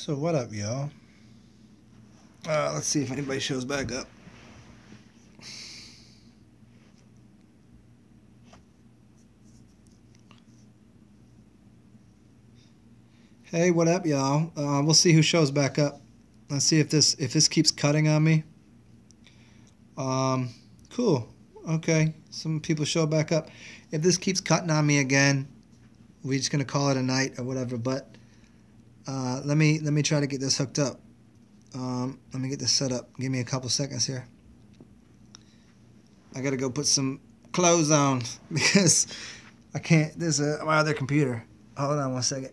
So what up, y'all? Let's see if anybody shows back up. Hey, what up, y'all? We'll see who shows back up. Let's see if this keeps cutting on me. Cool. Okay, some people show back up. If this keeps cutting on me again, we're just gonna call it a night or whatever. But let me try to get this hooked up. Let me get this set up. Give me a couple seconds here. I gotta go put some clothes on because I can't. There's my other computer. Hold on one second.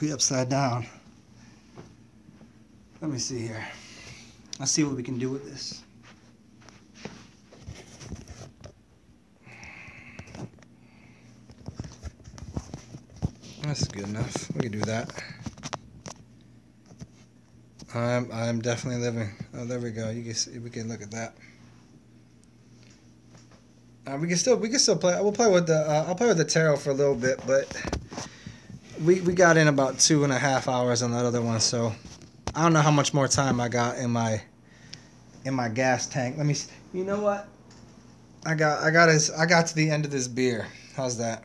We upside down. Let me see here. Let's see what we can do with this. That's good enough. We can do that. I'm definitely living. Oh, there we go. You can see, we can look at that. We can still play. We'll play with the. I'll play with the tarot for a little bit, but we got in about 2.5 hours on that other one, so I don't know how much more time I got in my gas tank. Let me. You know what? I got to the end of this beer. How's that?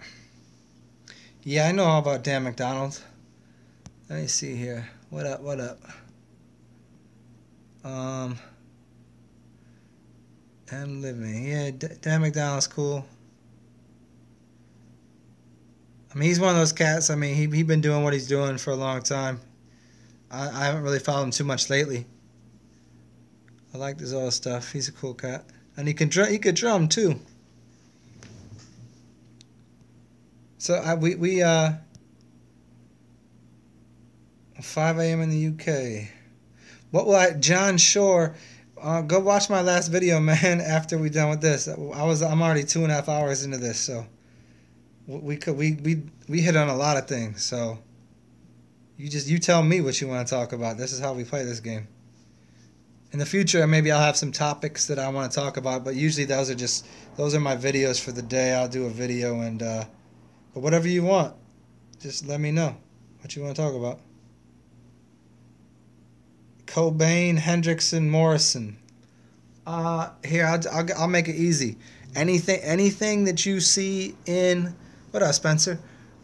Yeah, I know all about Dan McDonald. Let me see here. What up? What up? I'm living. Yeah, Dan McDonald's cool. I mean, he's one of those cats. I mean, he been doing what he's doing for a long time. I haven't really followed him too much lately. I like his old stuff. He's a cool cat, and he could drum too. So 5 a.m. in the UK. What will John Shore? Go watch my last video, man. After we done with this, I'm already 2.5 hours into this, so we hit on a lot of things. So you tell me what you want to talk about. This is how we play this game. In the future, maybe I'll have some topics that I want to talk about, but usually those are my videos for the day. I'll do a video and but whatever you want, just let me know what you want to talk about. Cobain, Hendrickson, Morrison. Here I'll make it easy. Anything that you see in what up, Spencer?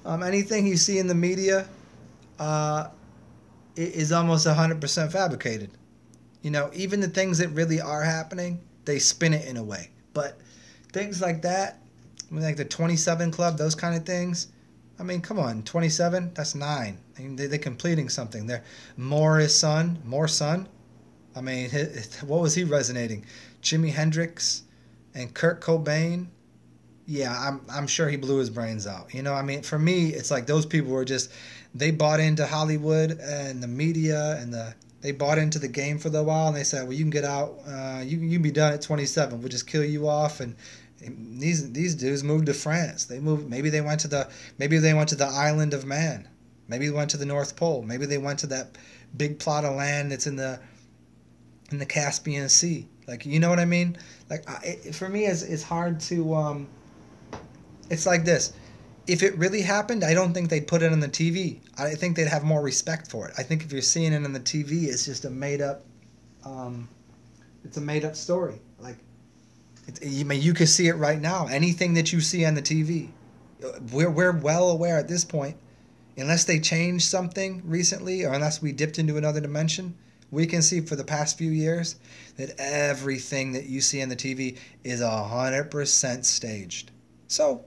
Anything you see in the media, is almost 100% fabricated. You know, even the things that really are happening, they spin it in a way. But things like that, I mean, like the 27 Club, those kind of things. I mean, come on, 27, that's 9. I mean, they're completing something. They're more son. I mean, what was he resonating? Jimi Hendrix and Kurt Cobain. Yeah, I'm sure he blew his brains out. You know, I mean, for me, it's like those people were just, they bought into Hollywood and the media and they bought into the game for a little while, and they said, well, you can get out, you can be done at 27. We'll just kill you off. And these dudes moved to France. Maybe they went to the island of Man. Maybe they went to the North Pole. Maybe they went to that big plot of land that's in the Caspian Sea. Like, you know what I mean? Like, for me, it's hard to. It's like this. If it really happened, I don't think they'd put it on the TV. I think they'd have more respect for it. I think if you're seeing it on the TV, it's just a made up. It's a made up story. Like, you can see it right now. Anything that you see on the TV, we're well aware at this point. Unless they changed something recently, or unless we dipped into another dimension, we can see for the past few years that everything that you see on the TV is 100% staged. So,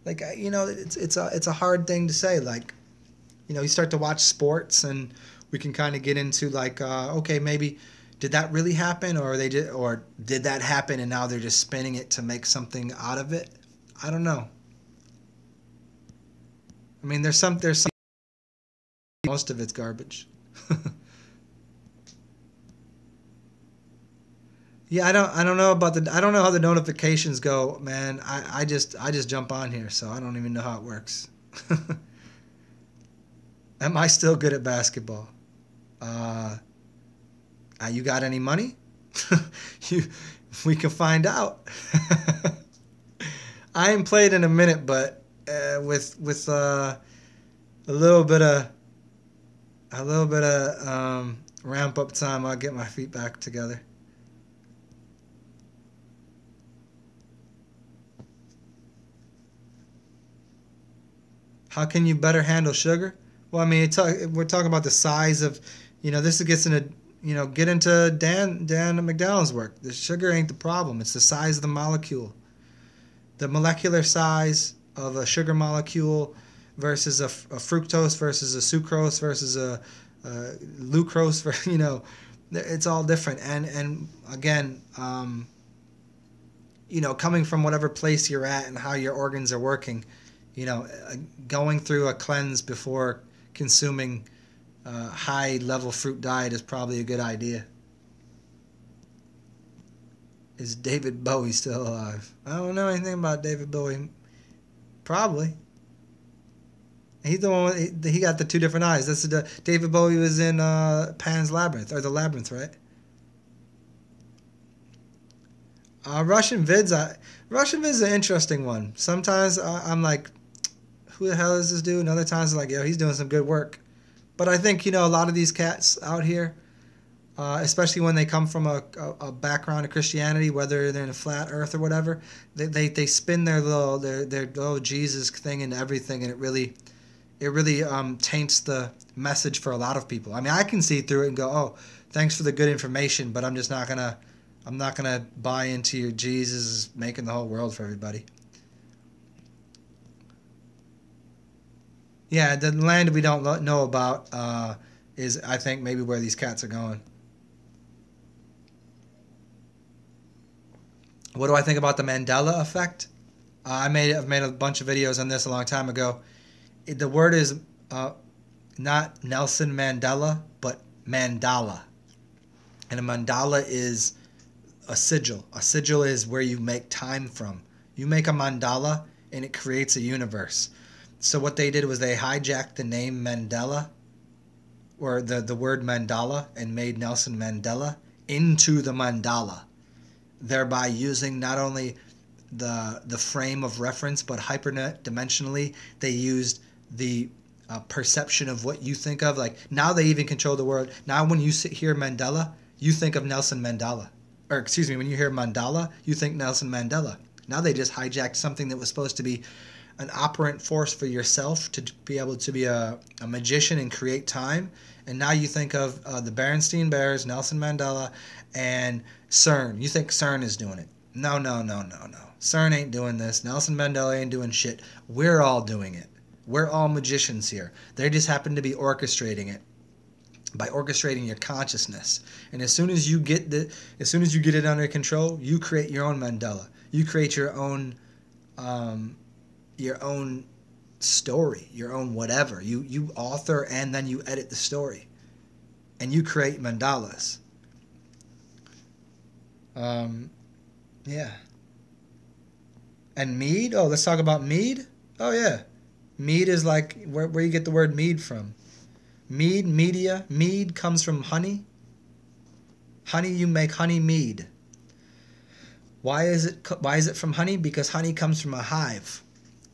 like, you know, it's a hard thing to say. Like, you know, you start to watch sports, and we can kind of get into like, okay, maybe did that really happen, or did that happen, and now they're just spinning it to make something out of it? I don't know. I mean, there's some most of it's garbage. Yeah, I don't know about I don't know how the notifications go, man. I just jump on here, so I don't even know how it works. Am I still good at basketball? Uh, you got any money? you, we can find out. I ain't played in a minute, but with a little bit of ramp up time, I'll get my feet back together. How can you better handle sugar? Well, I mean, we're talking about the size of, this gets into, get into Dan McDowell's work. The sugar ain't the problem. It's the size of the molecule. The molecular size of a sugar molecule versus a fructose versus a sucrose versus a glucose, it's all different. And again, coming from whatever place you're at and how your organs are working, going through a cleanse before consuming high level fruit diet is probably a good idea. Is David Bowie still alive? I don't know anything about David Bowie. Probably. He's the one. He got the two different eyes. David Bowie was in Pan's Labyrinth, or the Labyrinth, right? Russian vids. Russian vids is an interesting one. Sometimes I'm like, who the hell is this dude? And other times I'm like, yo, he's doing some good work. But I think a lot of these cats out here, especially when they come from a background of Christianity, whether they're in a flat Earth or whatever, they spin their little Jesus thing into everything, and it really taints the message for a lot of people. I mean, I can see through it and go, oh, thanks for the good information, but I'm not gonna buy into your Jesus making the whole world for everybody. Yeah, the land we don't know about is, I think, maybe where these cats are going. What do I think about the Mandela effect? I've made a bunch of videos on this a long time ago. The word is not Nelson Mandela, but mandala. And a mandala is a sigil. A sigil is where you make time from. You make a mandala and it creates a universe. So what they did was they hijacked the name Mandela, or the word mandala, and made Nelson Mandela into the mandala, thereby using not only the frame of reference, but hyperdimensionally they used the perception of what you think of. Like, now they even control the word. Now when you hear Mandela, you think of Nelson Mandela. Or excuse me, when you hear mandala, you think Nelson Mandela. Now they just hijacked something that was supposed to be an operant force for yourself to be able to be a magician and create time. And now you think of the Berenstain Bears, Nelson Mandela, and CERN. You think CERN is doing it. No. CERN ain't doing this. Nelson Mandela ain't doing shit. We're all doing it. We're all magicians here. They just happen to be orchestrating it by orchestrating your consciousness. And as soon as you get it under control, you create your own Mandela. You create your own story, your own whatever. You author and then you edit the story, and you create mandalas. Yeah. And mead? Oh, let's talk about mead. Oh yeah, mead is like where you get the word mead from. Mead, media. Mead comes from honey. Honey, you make honey mead. Why is it from honey? Because honey comes from a hive.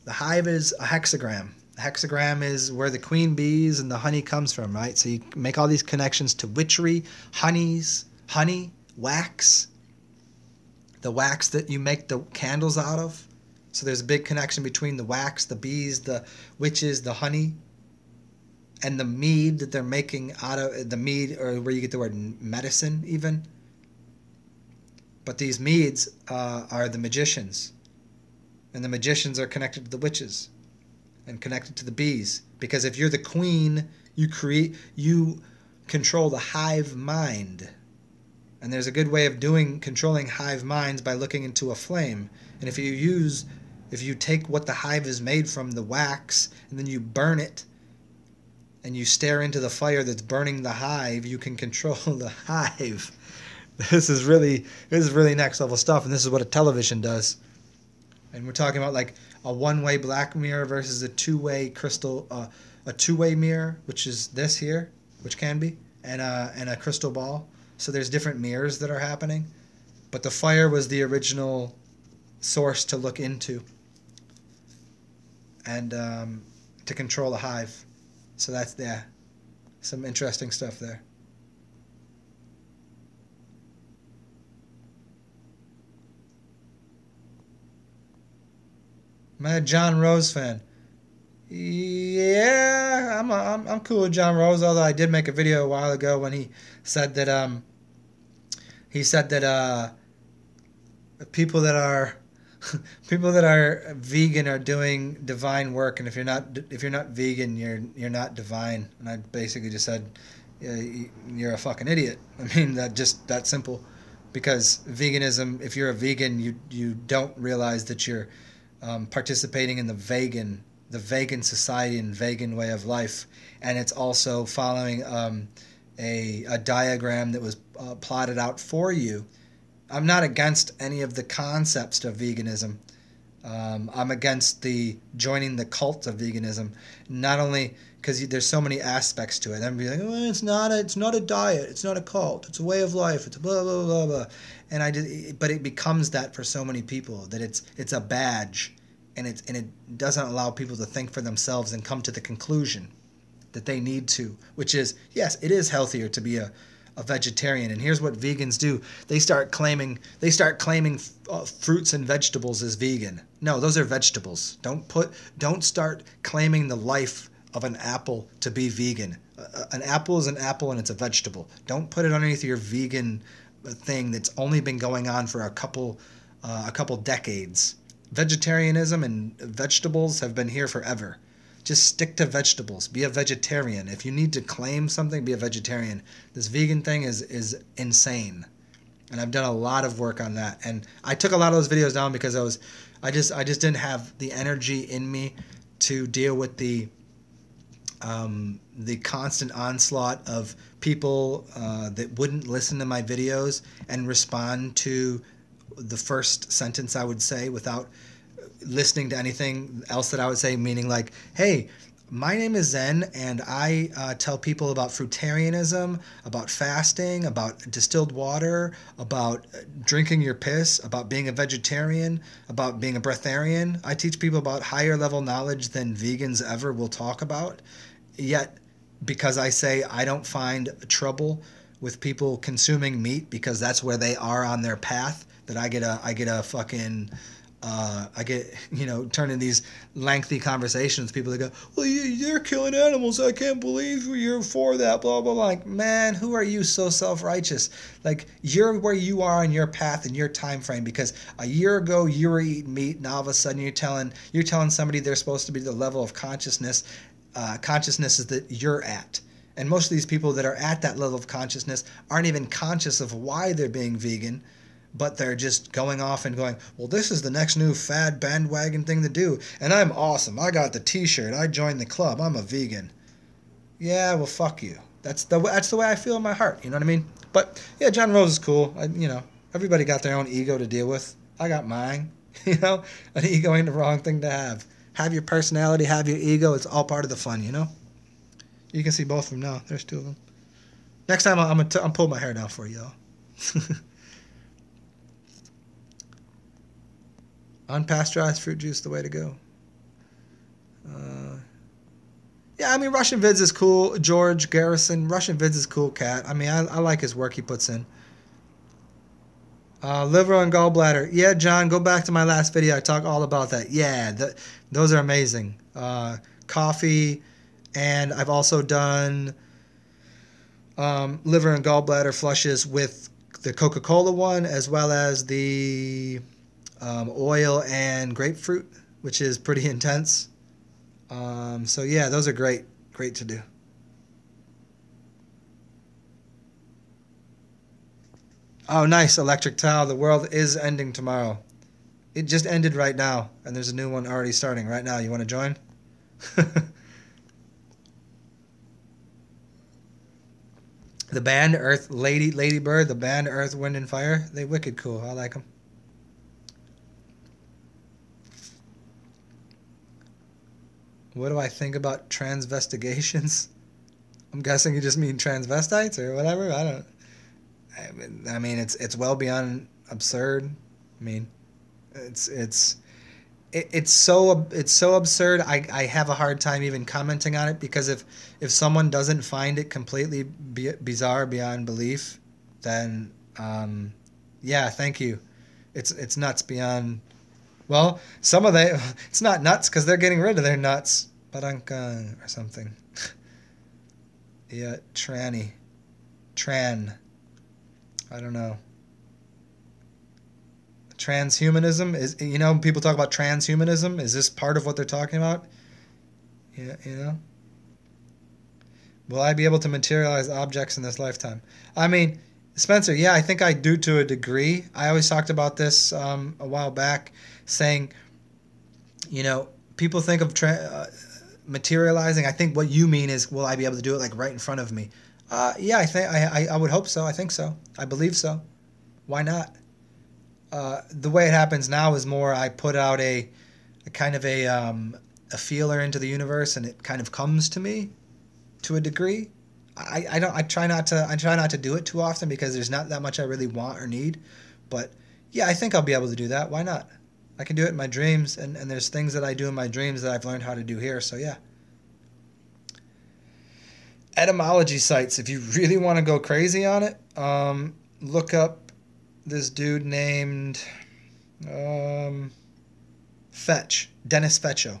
The hive is a hexagram. The hexagram is where the queen bees and the honey comes from, right? So you make all these connections to witchery, honey, wax, the wax that you make the candles out of. So there's a big connection between the wax, the bees, the witches, the honey, and the mead that they're making out of the mead, or where you get the word medicine even. But these meads are the magicians. And the magicians are connected to the witches and connected to the bees. Because if you're the queen, you control the hive mind. And there's a good way of controlling hive minds by looking into a flame. And if you take what the hive is made from, the wax, and then you burn it, and you stare into the fire that's burning the hive, you can control the hive. This is really next level stuff, and this is what a television does. And we're talking about like a one-way black mirror versus a two-way crystal, a two-way mirror, which is this here, which can be, and a crystal ball. So there's different mirrors that are happening, but the fire was the original source to look into, and to control a hive. So that's some interesting stuff there. I'm a John Rose fan. Yeah, I'm cool with John Rose. Although I did make a video a while ago when said that people that are people that are vegan are doing divine work, and if you're not vegan, you're not divine. And I basically just said, yeah, you're a fucking idiot. I mean, that simple. Because veganism, if you're a vegan, you don't realize that you're participating in the vegan society and vegan way of life, and it's also following a diagram that was plotted out for you. I'm not against any of the concepts of veganism. I'm against the joining the cult of veganism, not only because there's so many aspects to it. I'm be like, oh, it's not a diet, it's not a cult, it's a way of life, it's a blah blah blah blah, but it becomes that for so many people that it's a badge, and it doesn't allow people to think for themselves and come to the conclusion that they need to, which is, yes, it is healthier to be a vegetarian. And here's what vegans do: they start claiming fruits and vegetables as vegan. No, those are vegetables. Don't start claiming the life of an apple to be vegan. An apple is an apple, and it's a vegetable. Don't put it underneath your vegan thing that's only been going on for a couple decades. Vegetarianism and vegetables have been here forever. Just stick to vegetables. Be a vegetarian. If you need to claim something, be a vegetarian. This vegan thing is insane, and I've done a lot of work on that. And I took a lot of those videos down because I just didn't have the energy in me to deal with the constant onslaught of people that wouldn't listen to my videos and respond to the first sentence I would say without listening to anything else that I would say, meaning like, hey, my name is Zen, and I tell people about fruitarianism, about fasting, about distilled water, about drinking your piss, about being a vegetarian, about being a breatharian. I teach people about higher level knowledge than vegans ever will talk about. Yet, because I say I don't find trouble with people consuming meat because that's where they are on their path, that I get a fucking turn in these lengthy conversations. People that go, well, you're killing animals. I can't believe you're for that, blah, blah, blah. Like, man, who are you so self-righteous? Like, you're where you are on your path and your time frame, because a year ago you were eating meat, and all of a sudden you're telling somebody they're supposed to be the level of consciousness is that you're at. And most of these people that are at that level of consciousness aren't even conscious of why they're being vegan, but they're just going off and going, well, this is the next new fad bandwagon thing to do, and I'm awesome. I got the t-shirt. I joined the club. I'm a vegan. Yeah, well, fuck you. That's the way I feel in my heart. You know what I mean? But, yeah, John Rose is cool. Everybody got their own ego to deal with. I got mine. An ego ain't the wrong thing to have. Have your personality, have your ego. It's all part of the fun, You can see both of them now. There's two of them. Next time, I'm pulling my hair down for you, y'all. Unpasteurized fruit juice, the way to go. Yeah, I mean, Russian Vids is cool. George Garrison, Russian Vids is cool cat. I mean, I like his work he puts in. Liver and gallbladder. Yeah, John, go back to my last video. I talk all about that. Yeah, those are amazing. Coffee, and I've also done liver and gallbladder flushes with the Coca-Cola one, as well as the oil and grapefruit, which is pretty intense. So yeah, those are great to do. Oh, nice, electric towel. The world is ending tomorrow. It just ended right now, and there's a new one already starting right now. You want to join? The band Earth Lady Bird, the band Earth, Wind and Fire, they wicked cool. I like them. What do I think about transvestigations? I'm guessing you just mean transvestites or whatever. I don't. I mean, it's well beyond absurd. I mean, it's it's so absurd. I have a hard time even commenting on it because if someone doesn't find it completely bizarre beyond belief, then yeah, thank you. It's nuts beyond. Well, some of they it's not nuts because they're getting rid of their nuts, but or something. Yeah, tran. I don't know. Transhumanism is, people talk about transhumanism. Is this part of what they're talking about? Yeah, will I be able to materialize objects in this lifetime? I mean, Spencer, yeah, I think I do to a degree. I always talked about this a while back, saying, people think of materializing. I think what you mean is, will I be able to do it like right in front of me? Yeah, I think I would hope so. I think so. I believe so. Why not? The way it happens now is more I put out a kind of a feeler into the universe, and it kind of comes to me to a degree. I try not to do it too often because there's not that much I really want or need. But yeah, I think I'll be able to do that. Why not? I can do it in my dreams, and there's things that I do in my dreams that I've learned how to do here. So yeah. Etymology sites. If you really want to go crazy on it, look up this dude named Fetch, Dennis Fetcho,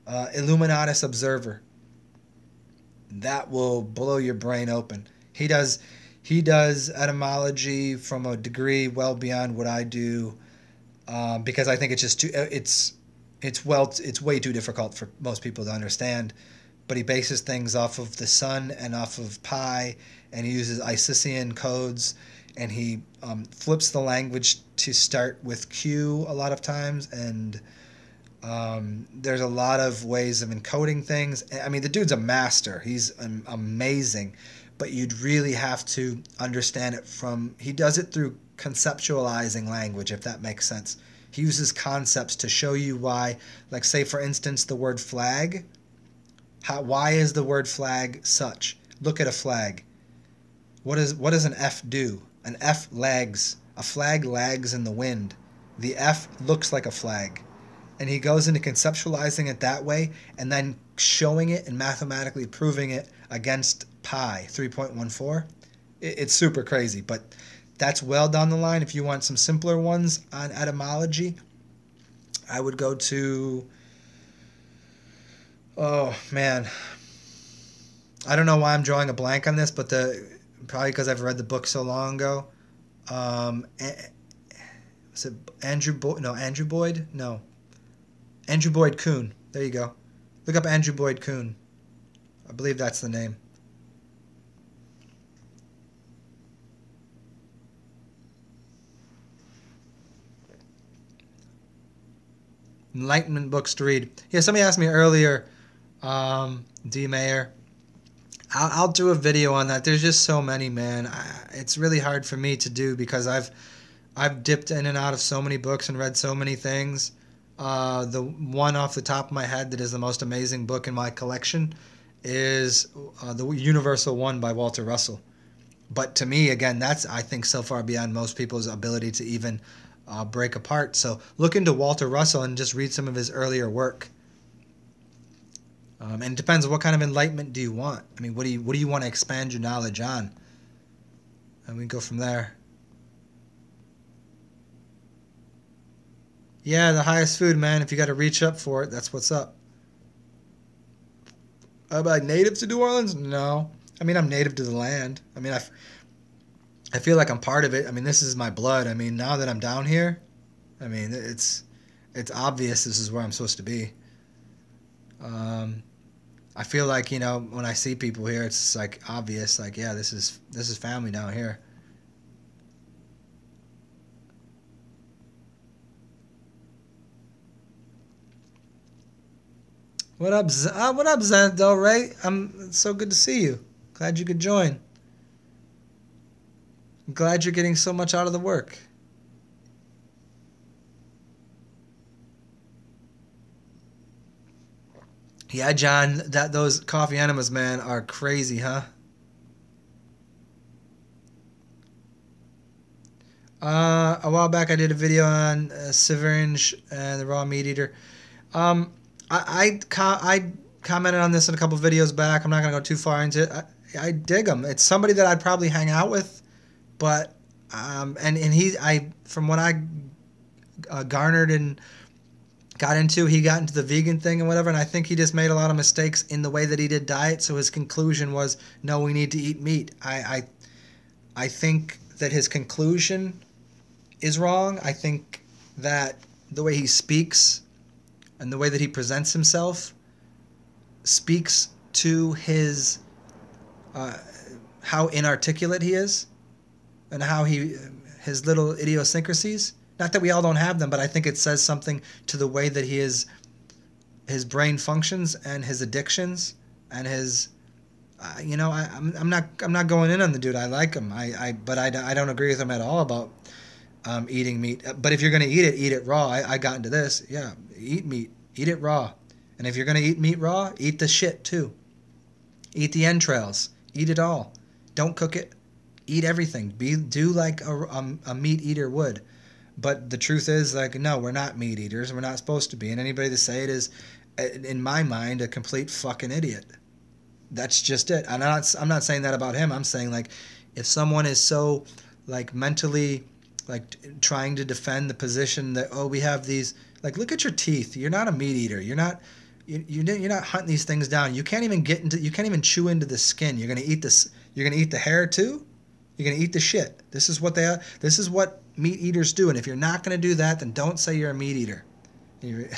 Illuminatus Observer. That will blow your brain open. He does etymology from a degree well beyond what I do, because I think it's just it's way too difficult for most people to understand. But he bases things off of the sun and off of pi, and he uses Isisian codes, and he flips the language to start with Q a lot of times, and there's a lot of ways of encoding things. I mean, the dude's a master. He's amazing, but you'd really have to understand it he does it through conceptualizing language, if that makes sense. He uses concepts to show you why, like say for instance, the word flag. Why is the word flag such? Look at a flag. What does an F do? An F lags. A flag lags in the wind. The F looks like a flag. And he goes into conceptualizing it that way and then showing it and mathematically proving it against pi, 3.14. It's super crazy, but that's well down the line. If you want some simpler ones on etymology, I would go to... Oh, man. I don't know why I'm drawing a blank on this, but probably because I've read the book so long ago. Was it Andrew Boyd? No, Andrew Boyd? No. Andrew Boyd Kuhn. There you go. Look up Andrew Boyd Kuhn. I believe that's the name. Enlightenment books to read. Yeah, somebody asked me earlier, D. Mayer. I'll do a video on that. There's just so many, man. It's really hard for me to do because I've dipped in and out of so many books and read so many things. The one off the top of my head that is the most amazing book in my collection is The Universal One by Walter Russell. But to me, again, that's, I think, so far beyond most people's ability to even break apart. So look into Walter Russell and just read some of his earlier work. And it depends on what kind of enlightenment do you want. I mean, what do you want to expand your knowledge on? And we go from there. Yeah, the highest food, man. If you got to reach up for it, that's what's up. Am I native to New Orleans? No. I mean, I'm native to the land. I mean, I feel like I'm part of it. I mean, this is my blood. I mean, now that I'm down here, I mean, it's obvious this is where I'm supposed to be. I feel like, when I see people here, it's like obvious, like, yeah, this is family down here. What up, Zento, right? It's so good to see you. Glad you could join. I'm glad you're getting so much out of the work. Yeah, John, those coffee enemas, man, are crazy, huh? A while back, I did a video on Syringe and the raw meat eater. Um, I commented on this in a couple videos back. I'm not gonna go too far into it. I dig him. It's somebody that I'd probably hang out with, but and I from what I garnered and got into, he got into the vegan thing and whatever, and I think he just made a lot of mistakes in the way that he did diet. So his conclusion was, no, we need to eat meat. I think that his conclusion is wrong. I think that the way he speaks and the way that he presents himself speaks to his how inarticulate he is and how his little idiosyncrasies. Not that we all don't have them, but I think it says something to the way that his brain functions and his addictions and his I'm not going in on the dude. I like him. But I don't agree with him at all about eating meat. But if you're gonna eat it raw. I got into this. Yeah, eat meat, eat it raw. And if you're gonna eat meat raw, eat the shit too. Eat the entrails. Eat it all. Don't cook it. Eat everything. Do like a meat eater would. But the truth is, like, no, we're not meat eaters. We're not supposed to be. And anybody that say it is, in my mind, a complete fucking idiot. That's just it. I'm not saying that about him. I'm saying, like, if someone is so, like, mentally, like, trying to defend the position that, oh, we have these, like, look at your teeth. You're not a meat eater. You're not hunting these things down. You can't even chew into the skin. You're gonna eat this. You're gonna eat the hair too. You're gonna eat the shit. This is what they are. This is what meat eaters do. And if you're not gonna do that, then don't say you're a meat eater. And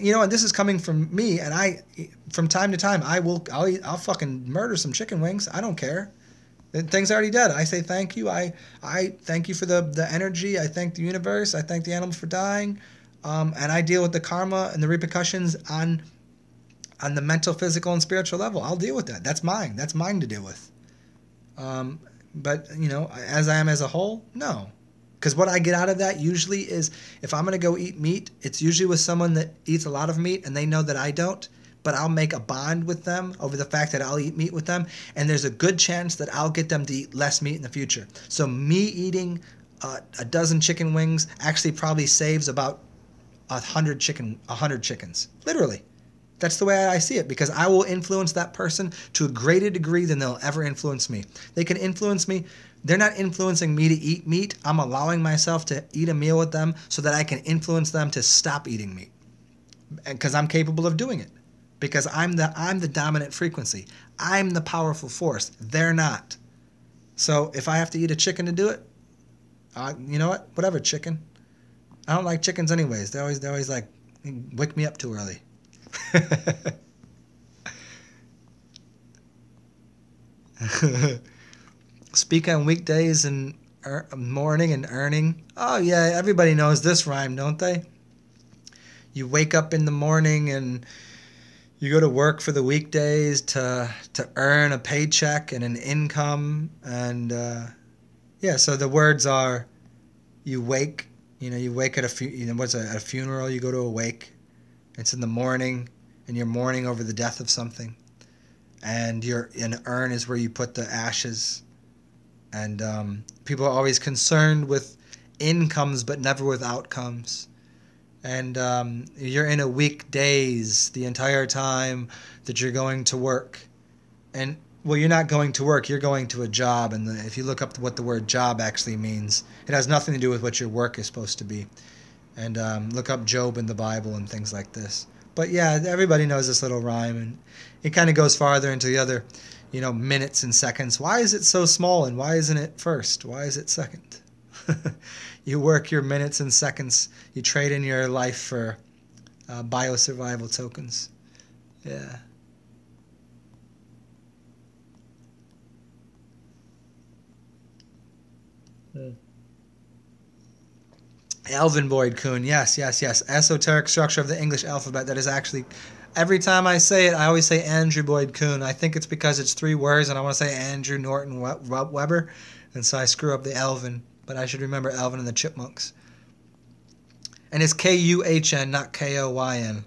you know, and this is coming from me. And from time to time, I'll fucking murder some chicken wings. I don't care. The thing's already dead. I say thank you. I thank you for the energy. I thank the universe. I thank the animals for dying. And I deal with the karma and the repercussions on the mental, physical, and spiritual level. I'll deal with that. That's mine. That's mine to deal with. But, you know, as I am as a whole, no. Because what I get out of that usually is, if I'm going to go eat meat, it's usually with someone that eats a lot of meat and they know that I don't. But I'll make a bond with them over the fact that I'll eat meat with them. And there's a good chance that I'll get them to eat less meat in the future. So me eating a dozen chicken wings actually probably saves about 100 chickens. Literally. That's the way I see it, because I will influence that person to a greater degree than they'll ever influence me. They can influence me. They're not influencing me to eat meat. I'm allowing myself to eat a meal with them so that I can influence them to stop eating meat. Because I'm capable of doing it. Because I'm the dominant frequency. I'm the powerful force. They're not. So if I have to eat a chicken to do it, you know what? Whatever, chicken. I don't like chickens anyways. They always like wake me up too early. Speak on weekdays and morning and earning. Oh yeah, everybody knows this rhyme, don't they? You wake up in the morning and you go to work for the weekdays to earn a paycheck and an income. And yeah, so the words are, you wake. You wake at a funeral. You go to a wake. It's in the morning, and you're mourning over the death of something. And an urn is where you put the ashes. And people are always concerned with incomes, but never with outcomes. And you're in a weekdays the entire time that you're going to work. And, well, you're not going to work. You're going to a job. And if you look up what the word job actually means, it has nothing to do with what your work is supposed to be. And look up Job in the Bible and things like this. But yeah, everybody knows this little rhyme, and it kind of goes farther into the other, minutes and seconds. Why is it so small, and why isn't it first? Why is it second? You work your minutes and seconds. You trade in your life for biosurvival tokens. Yeah. Alvin Boyd Kuhn, yes. Esoteric structure of the English alphabet. That is actually Every time I say it, I always say Andrew Boyd Kuhn. I think it's because it's 3 words, and I want to say Andrew Norton Weber, and so I screw up the Elvin. But I should remember Elvin and the Chipmunks. And it's Kuhn, not Koyn.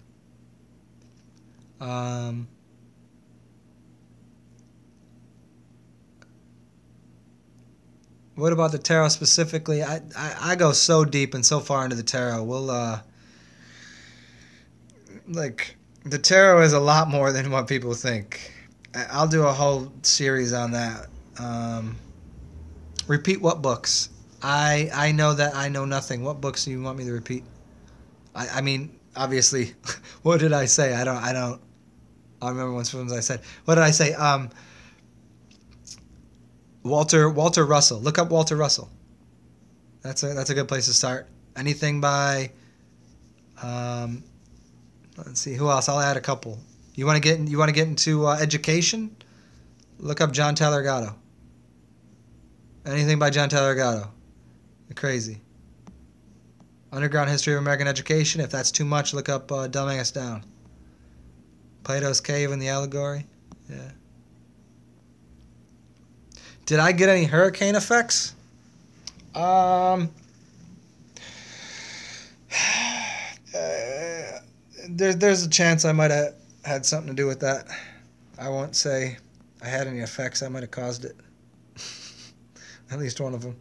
What about the tarot specifically? I go so deep and so far into the tarot. Like, the tarot is a lot more than what people think. I'll do a whole series on that. Repeat what books? I know that I know nothing. What books do you want me to repeat? I mean, obviously, what did I say? I don't remember what I said. What did I say? Walter Russell. Look up Walter Russell. That's a good place to start. Anything by let's see, who else? I'll add a couple. You want to get into education? Look up John Taylor Gatto. Anything by John Taylor Gatto. You're crazy. Underground History of American Education. If that's too much, look up Dumbing Us Down. Plato's Cave and the Allegory. Yeah. Did I get any hurricane effects? There's a chance I might have had something to do with that. I won't say I had any effects. I might have caused it. At least one of them.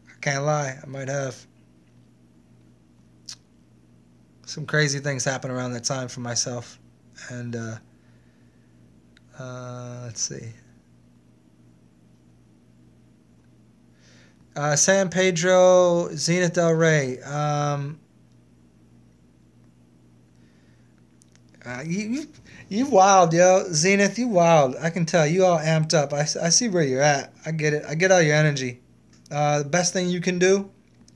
I can't lie. I might have. Some crazy things happen around that time for myself. And, let's see. San Pedro, Zenith Del Rey. You wild, yo. Zenith, you wild. I can tell. You all amped up. I see where you're at. I get it. I get all your energy. The best thing you can do,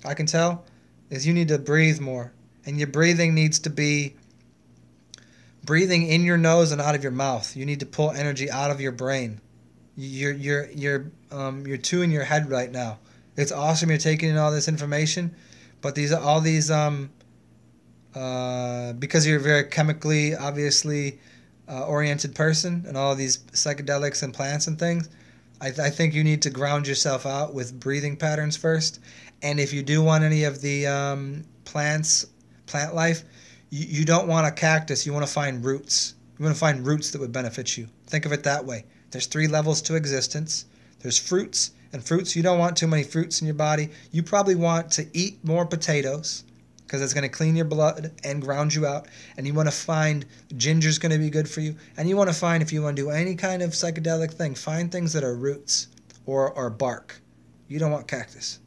I can tell, is you need to breathe more. And your breathing needs to be breathing in your nose and out of your mouth. You need to pull energy out of your brain. You're too in your head right now. It's awesome you're taking in all this information, but because you're a very chemically, obviously, oriented person, and all these psychedelics and plants and things, I think you need to ground yourself out with breathing patterns first. And if you do want any of the plant life, you don't want a cactus. You want to find roots. You want to find roots that would benefit you. Think of it that way. There's 3 levels to existence. There's fruits. And fruits, you don't want too many fruits in your body. You probably want to eat more potatoes because it's going to clean your blood and ground you out. And you want to find ginger's going to be good for you. And you want to find, if you want to do any kind of psychedelic thing, find things that are roots or bark. You don't want cactus.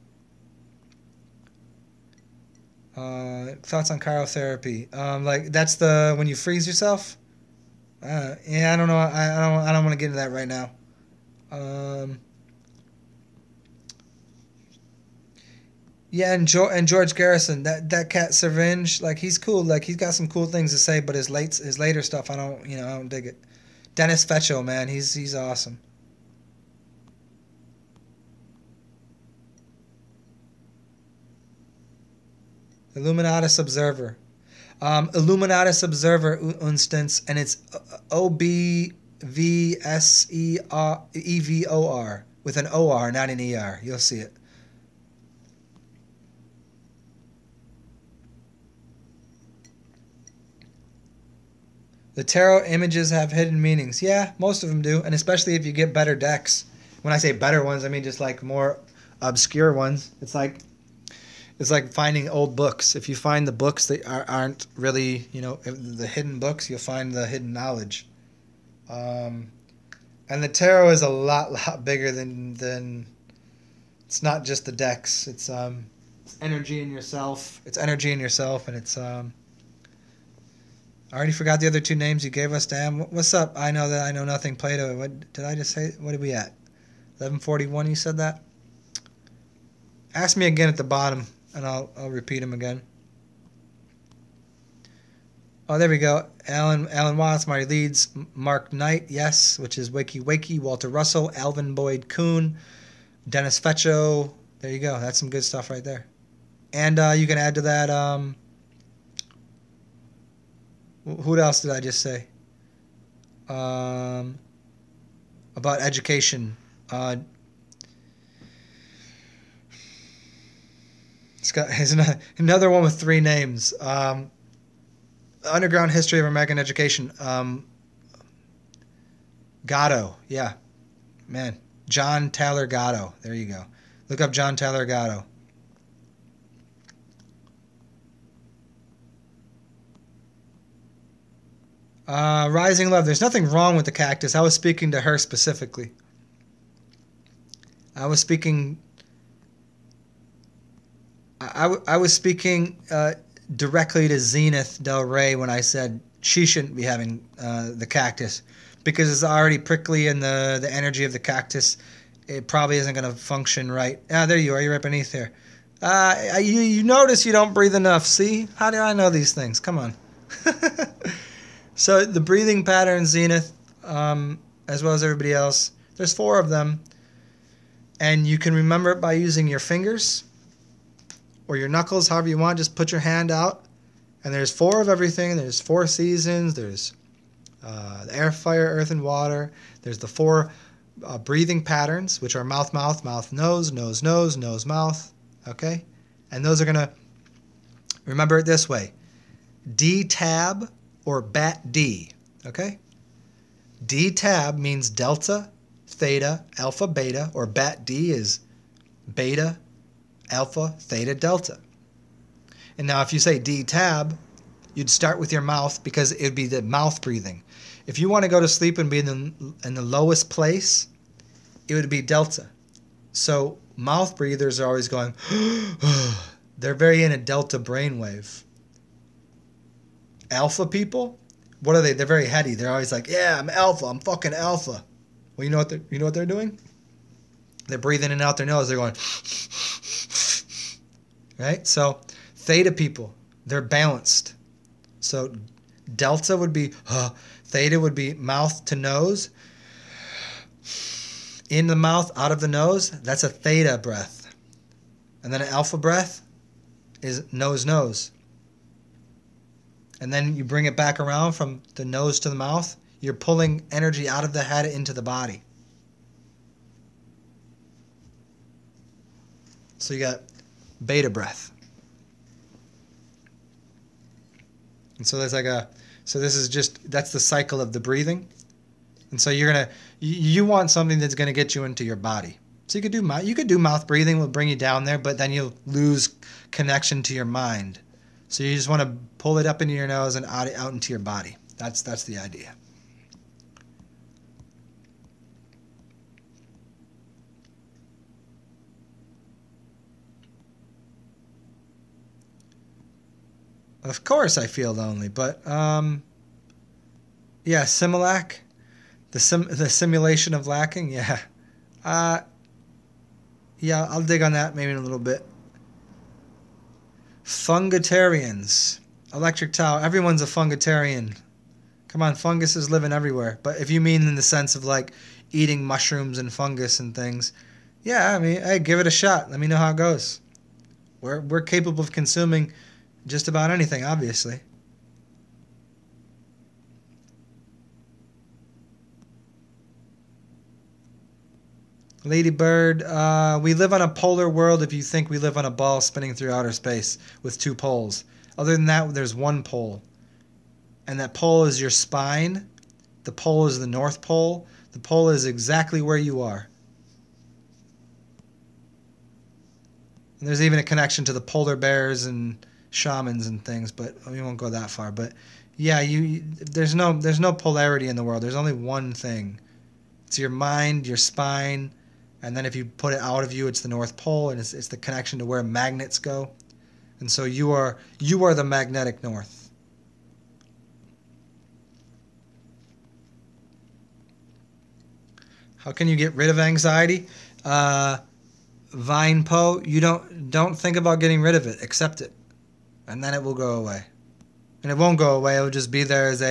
Thoughts on cryotherapy? Like that's when you freeze yourself. Yeah, I don't know. I don't want to get into that right now. Yeah, and George Garrison, that cat Syringe, like he's cool. Like he's got some cool things to say, but his later stuff, I don't dig it. Dennis Fetcho, man, he's awesome. Illuminatus Observer. Illuminatus Observer Instance, and it's OBVSEVOR with an OR, not an ER. You'll see it. The tarot images have hidden meanings. Yeah, most of them do, and especially if you get better decks. When I say better ones, I mean just like more obscure ones. It's like finding old books. If you find the books that aren't really, the hidden books, you'll find the hidden knowledge. And the tarot is a lot bigger than it's not just the decks. It's energy in yourself. It's energy in yourself, and it's I already forgot the other 2 names you gave us. Damn, what's up? I know that I know nothing. Plato. What did I just say? What are we at? 11:41. You said that. Ask me again at the bottom, and I'll repeat them again. Oh, there we go. Alan Watts, Marty Leeds, Mark Knight, yes, which is Wakey, Walter Russell, Alvin Boyd Kuhn, Dennis Fetcho. There you go. That's some good stuff right there. And you can add to that. Who else did I just say? About education. It's got another one with 3 names. Underground History of American Education. Gatto. Yeah. Man. John Taylor Gatto. There you go. Look up John Taylor Gatto. Rising Love. There's nothing wrong with the cactus. I was speaking to her specifically. I was speaking. I was speaking directly to Zenith Del Rey when I said she shouldn't be having the cactus because it's already prickly and the energy of the cactus, it probably isn't going to function right. Ah, there you are. You're right beneath there. You notice you don't breathe enough. See? How do I know these things? Come on. So the breathing pattern, Zenith, as well as everybody else, there's 4 of them. And you can remember it by using your fingers or your knuckles, however you want. Just put your hand out. And there's 4 of everything. There's 4 seasons. There's the air, fire, earth, and water. There's the 4 breathing patterns, which are mouth, mouth, mouth, nose, nose, nose, nose, mouth. Okay? And those are going to, remember it this way. D-tab or bat D. Okay? D-tab means delta, theta, alpha, beta, or bat D is beta, alpha, theta, delta. And now if you say D-tab, you'd start with your mouth because it would be the mouth breathing. If you want to go to sleep and be in the lowest place, it would be delta. So mouth breathers are always going, they're very in a delta brainwave. Alpha people, what are they? They're very heady. They're always like, yeah, I'm alpha. I'm fucking alpha. Well, you know what they're doing? They're breathing in and out their nose. They're going, right? So theta people, they're balanced. So delta would be, theta would be mouth to nose. In the mouth, out of the nose, that's a theta breath. And then an alpha breath is nose, nose. And then you bring it back around from the nose to the mouth. You're pulling energy out of the head into the body. So you got beta breath. And so there's that's the cycle of the breathing. And so you want something that's going to get you into your body. So you could do mouth breathing, will bring you down there, but then you'll lose connection to your mind. So you just want to pull it up into your nose and out into your body. That's the idea. Of course I feel lonely, but yeah, Similac, the simulation of lacking, yeah. Yeah, I'll dig on that maybe in a little bit. Fungitarians. Electric Towel. Everyone's a fungitarian. Come on, fungus is living everywhere. But if you mean in the sense of like eating mushrooms and fungus and things, yeah, I mean, hey, give it a shot. Let me know how it goes. We're capable of consuming just about anything, obviously. Lady Bird, we live on a polar world if you think we live on a ball spinning through outer space with 2 poles. Other than that, there's 1 pole. And that pole is your spine. The pole is the North Pole. The pole is exactly where you are. And there's even a connection to the polar bears and shamans and things, but we won't go that far. But yeah, there's no polarity in the world. There's only one thing. It's your mind, your spine, and then if you put it out of you, it's the North Pole, and it's the connection to where magnets go. And so you are the magnetic north. How can you get rid of anxiety? Vine Po, you don't think about getting rid of it. Accept it, and then it will go away. And it won't go away. It will just be there as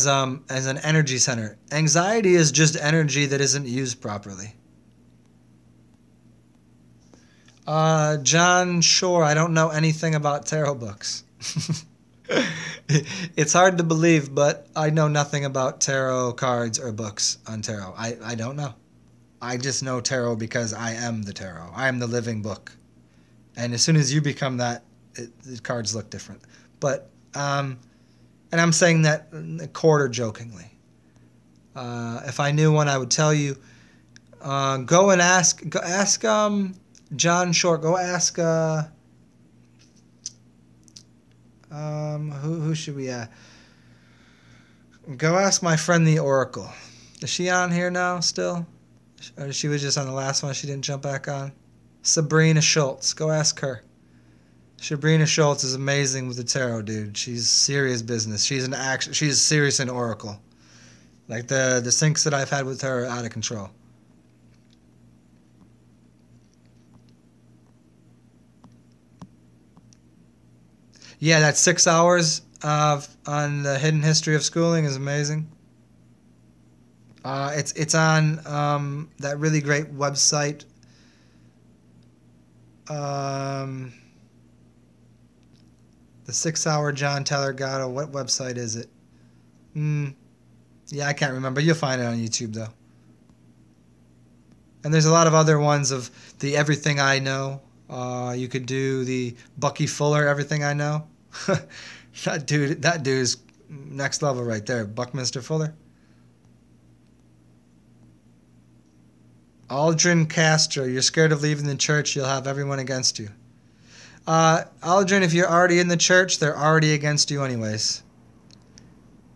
an energy center. Anxiety is just energy that isn't used properly. John Shore, I don't know anything about tarot books. It's hard to believe, but I know nothing about tarot cards or books on tarot. I don't know. I just know tarot because I am the tarot. I am the living book. And as soon as you become that, the cards look different. But, and I'm saying that quarter jokingly. If I knew one, I would tell you. Go and ask John Short. Go ask, who should we ask? Go ask my friend the Oracle. Is she on here now still? Or she was just on the last one, she didn't jump back on? Sabrina Schultz. Go ask her. Sabrina Schultz is amazing with the tarot, dude. She's serious business. She's serious in Oracle. Like the syncs that I've had with her are out of control. Yeah, that 6 hours on the hidden history of schooling is amazing. It's on that really great website. The 6 hour John Teller Gatto. What website is it? Yeah, I can't remember. You'll find it on YouTube though. And there's a lot of other ones of the Everything I Know. You could do the Bucky Fuller Everything I Know. That dude's next level right there. Buckminster Fuller. Aldrin Castro, you're scared of leaving the church, you'll have everyone against you. Aldrin, if you're already in the church, they're already against you anyways.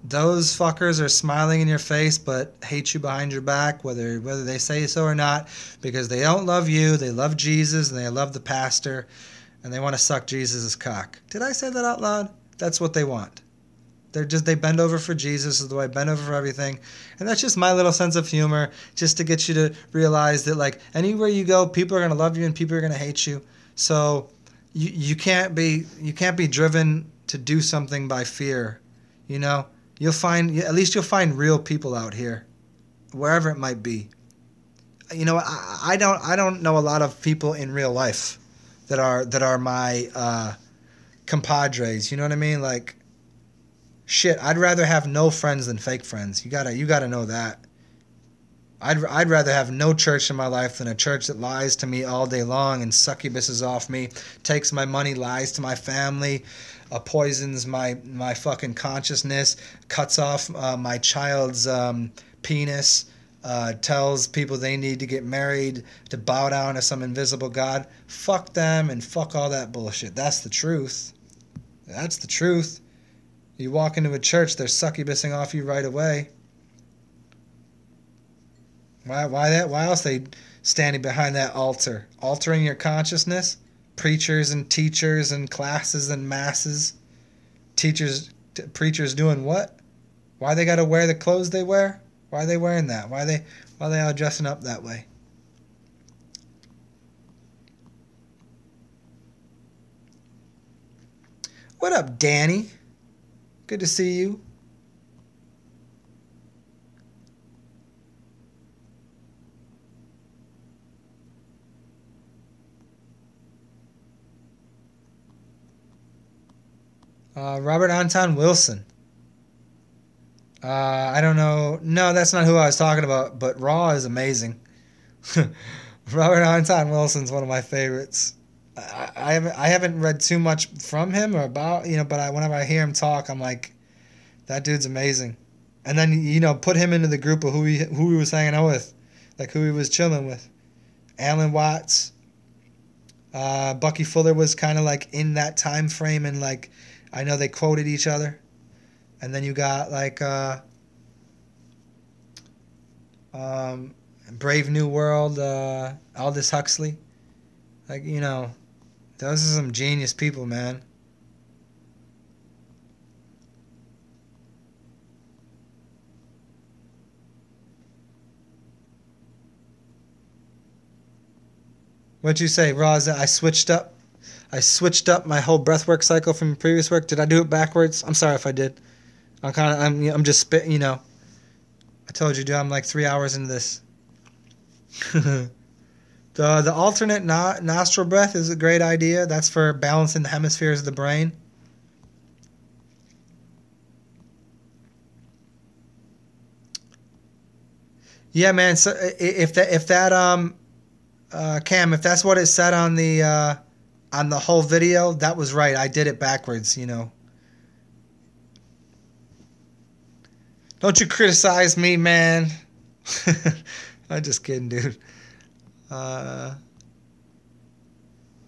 Those fuckers are smiling in your face but hate you behind your back, whether they say so or not, because they don't love you, they love Jesus, and they love the pastor, and they want to suck Jesus' cock. Did I say that out loud? That's what they want. They bend over for Jesus, is the way I bend over for everything. And that's just my little sense of humor, just to get you to realize that, like, anywhere you go, people are going to love you and people are going to hate you. So you can't be driven to do something by fear. You know, at least you'll find real people out here, wherever it might be. You know, I don't know a lot of people in real life that are my compadres. You know what I mean? Like, shit, I'd rather have no friends than fake friends. You gotta know that. I'd rather have no church in my life than a church that lies to me all day long and succubuses off me, takes my money, lies to my family, poisons my fucking consciousness, cuts off my child's penis, tells people they need to get married, to bow down to some invisible god. Fuck them and fuck all that bullshit. That's the truth. That's the truth. You walk into a church, they're succubusing off you right away. Why else are they standing behind that altar? Altering your consciousness? Preachers and teachers and classes and masses. Preachers doing what? Why they gotta wear the clothes they wear? Why are they wearing that? Why are they all dressing up that way? What up, Danny? Good to see you. Robert Anton Wilson. I don't know. No, that's not who I was talking about, but Raw is amazing. Robert Anton Wilson's one of my favorites. I haven't read too much from him or about, but whenever I hear him talk, I'm like, that dude's amazing. And then, put him into the group of who he was hanging out with, like who he was chilling with. Alan Watts, Bucky Fuller was kind of like in that time frame, and like I know they quoted each other. And then you got like Brave New World, Aldous Huxley. Like, those are some genius people, man. What'd you say, Roz? I switched up my whole breathwork cycle from previous work. Did I do it backwards? I'm sorry if I did. I'm just spit. I told you, dude. I'm like 3 hours into this. The alternate nostril breath is a great idea. That's for balancing the hemispheres of the brain. Yeah, man. So if that Cam, if that's what it said on the whole video, that was right. I did it backwards. Don't you criticize me, man. I'm just kidding, dude. Uh,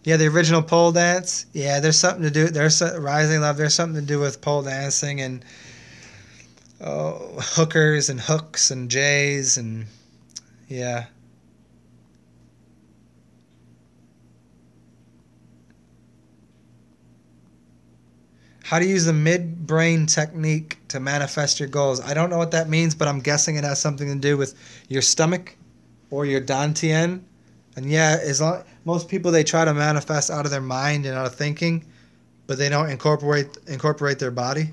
yeah, the original pole dance. Yeah, there's something to do. Rising Love. There's something to do with pole dancing and hookers and hooks and J's and yeah. How to use the midbrain technique to manifest your goals. I don't know what that means, but I'm guessing it has something to do with your stomach or your dantian. And yeah, most people they try to manifest out of their mind and out of thinking, but they don't incorporate their body.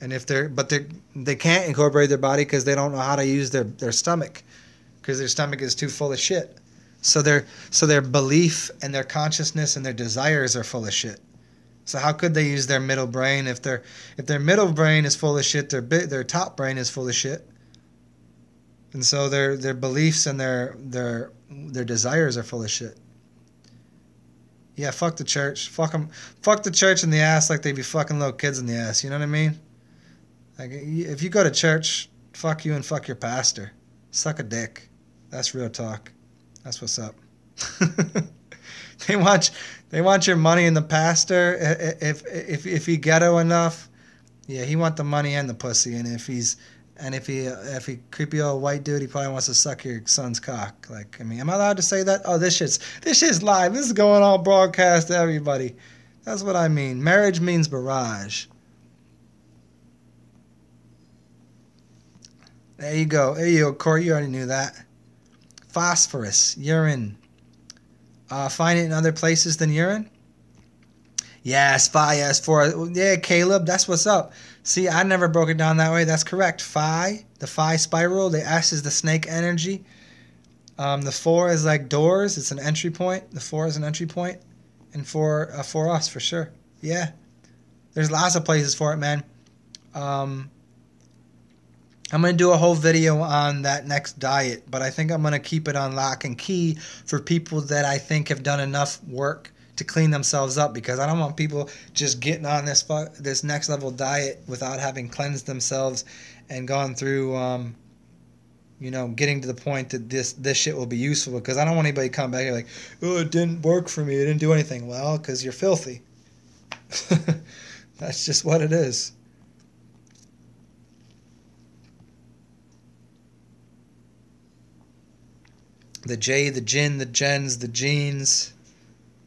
And if they can't incorporate their body because they don't know how to use their stomach because their stomach is too full of shit. So their belief and their consciousness and their desires are full of shit. So how could they use their middle brain if their middle brain is full of shit, their top brain is full of shit, and so their beliefs and their desires are full of shit. Yeah, fuck the church, fuck them, fuck the church in the ass like they be fucking little kids in the ass. You know what I mean? Like if you go to church, fuck you and fuck your pastor, suck a dick. That's real talk. That's what's up. They want your money and the pastor. If he ghetto enough, yeah, he want the money and the pussy. And if he creepy old white dude, he probably wants to suck your son's cock. Like, I mean, am I allowed to say that? Oh, this shit's live. This is going on broadcast to everybody. That's what I mean. Marriage means barrage. There you go. There you go, Corey. You already knew that. Phosphorus, urine. Find it in other places than urine? Yes, phi, yes, for yeah, Caleb, that's what's up. See, I never broke it down that way. That's correct. Phi, the phi spiral, the S is the snake energy. The 4 is like doors. It's an entry point. The 4 is an entry point. And for us, for sure. Yeah. There's lots of places for it, man. I'm going to do a whole video on that next diet, but I think I'm going to keep it on lock and key for people that I think have done enough work to clean themselves up, because I don't want people just getting on this next level diet without having cleansed themselves and gone through, getting to the point that this shit will be useful, because I don't want anybody to come back here like, oh, it didn't work for me. It didn't do anything. Well, because you're filthy. That's just what it is. The J, the Jin, the Gens, the jeans,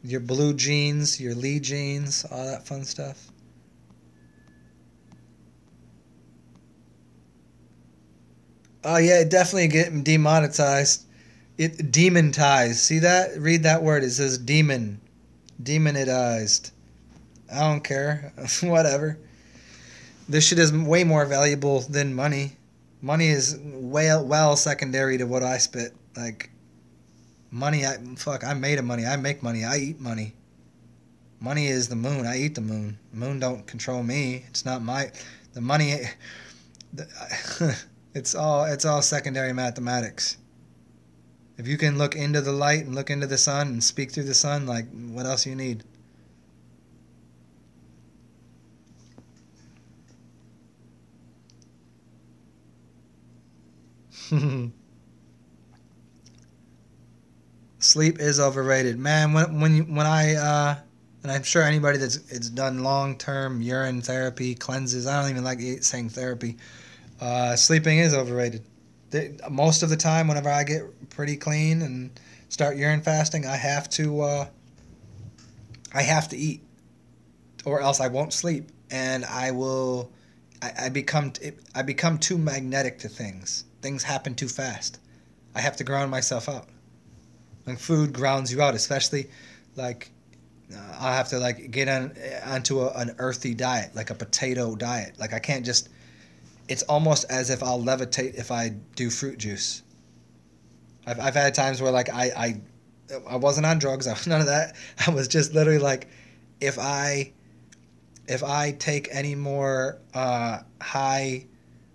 your blue jeans, your Lee jeans, all that fun stuff. Oh yeah, it definitely getting demonetized. It demonetized. See that? Read that word. It says demon. Demonetized. I don't care. Whatever. This shit is way more valuable than money. Money is well secondary to what I spit. Like, money, I made of money. I make money. I eat money. Money is the moon. I eat the moon. The moon don't control me. It's not the money. It's all secondary mathematics. If you can look into the light and look into the sun and speak through the sun, like, what else you need? Sleep is overrated, man. And I'm sure anybody it's done long term urine therapy cleanses. I don't even like saying therapy. Sleeping is overrated. Most of the time, whenever I get pretty clean and start urine fasting, I have to eat, or else I won't sleep, and I will. I become too magnetic to things. Things happen too fast. I have to ground myself out. Like, food grounds you out, especially like I have to like get onto an earthy diet, like a potato diet. Like, I can't just. It's almost as if I'll levitate if I do fruit juice. I've had times where like I wasn't on drugs. I was none of that. I was just literally like, if I take any more high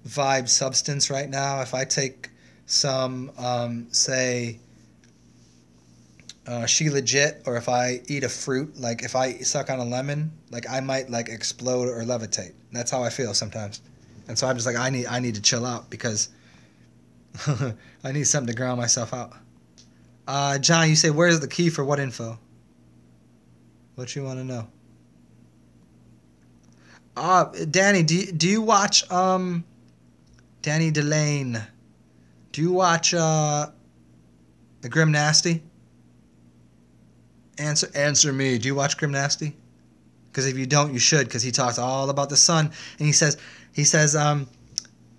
vibe substance right now, if I take some say she legit, or if I eat a fruit, like if I suck on a lemon, like I might like explode or levitate. That's how I feel sometimes. And so I'm just like, I need to chill out because I need something to ground myself out. John, you say, where's the key for what info? What you want to know? Danny, do you watch Danny Delane? Do you watch the Grim Nasty? Answer me. Do you watch Grim Nasty? Because if you don't, you should. Because he talks all about the sun, and he says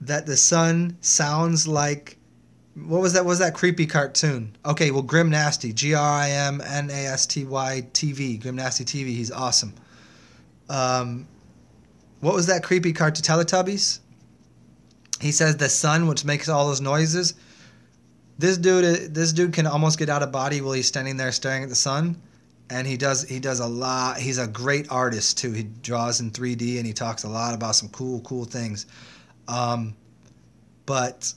that the sun sounds like, what was that? What was that creepy cartoon? Okay, well, Grim Nasty, GRIMNASTY TV, Grim Nasty TV. He's awesome. What was that creepy cartoon? Teletubbies. He says the sun, which makes all those noises. This dude can almost get out of body while he's standing there staring at the sun, and he does a lot. He's a great artist too. He draws in 3D and he talks a lot about some cool things. But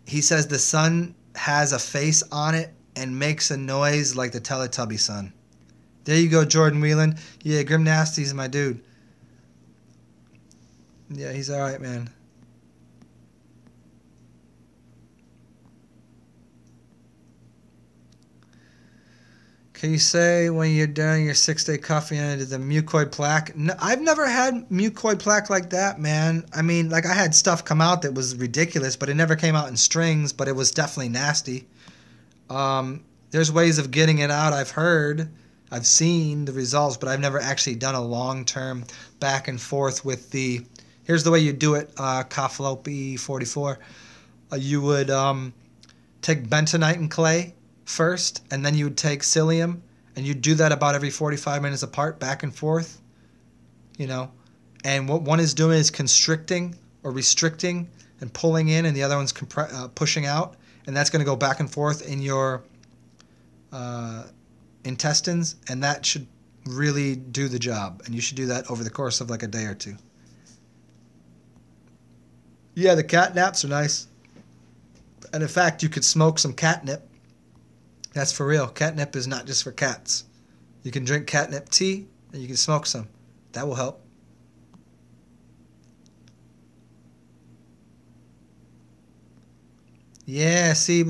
he says the sun has a face on it and makes a noise like the Teletubby sun. There you go, Jordan Whelan. Yeah, Grim Nasty's my dude. Yeah, he's all right, man. Can you say when you're doing your 6-day coffee and the mucoid plaque? No, I've never had mucoid plaque like that, man. I mean, like I had stuff come out that was ridiculous, but it never came out in strings, but it was definitely nasty. There's ways of getting it out, I've heard. I've seen the results, but I've never actually done a long-term back and forth with the... Here's the way you do it, Kaflopi 44. You would take bentonite and clay first, and then you would take psyllium, and you'd do that about every 45 minutes apart, back and forth, you know. And what one is doing is constricting or restricting and pulling in, and the other one's pushing out, and that's going to go back and forth in your intestines, and that should really do the job. And you should do that over the course of like a day or two. Yeah, the cat naps are nice. And in fact, you could smoke some catnip. That's for real. Catnip is not just for cats. You can drink catnip tea, and you can smoke some. That will help. Yeah, see,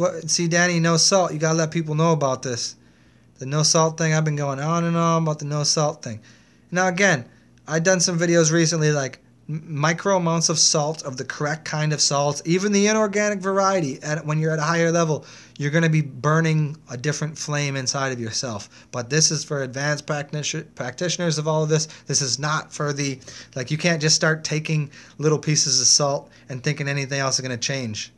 Danny, no salt. You gotta let people know about this. The no salt thing, I've been going on and on about the no salt thing. Now, again, I've done some videos recently, like micro amounts of salt, of the correct kind of salts, even the inorganic variety. When you're at a higher level, you're going to be burning a different flame inside of yourself. But this is for advanced practitioners of all of this. This is not for the, like, you can't just start taking little pieces of salt and thinking anything else is going to change.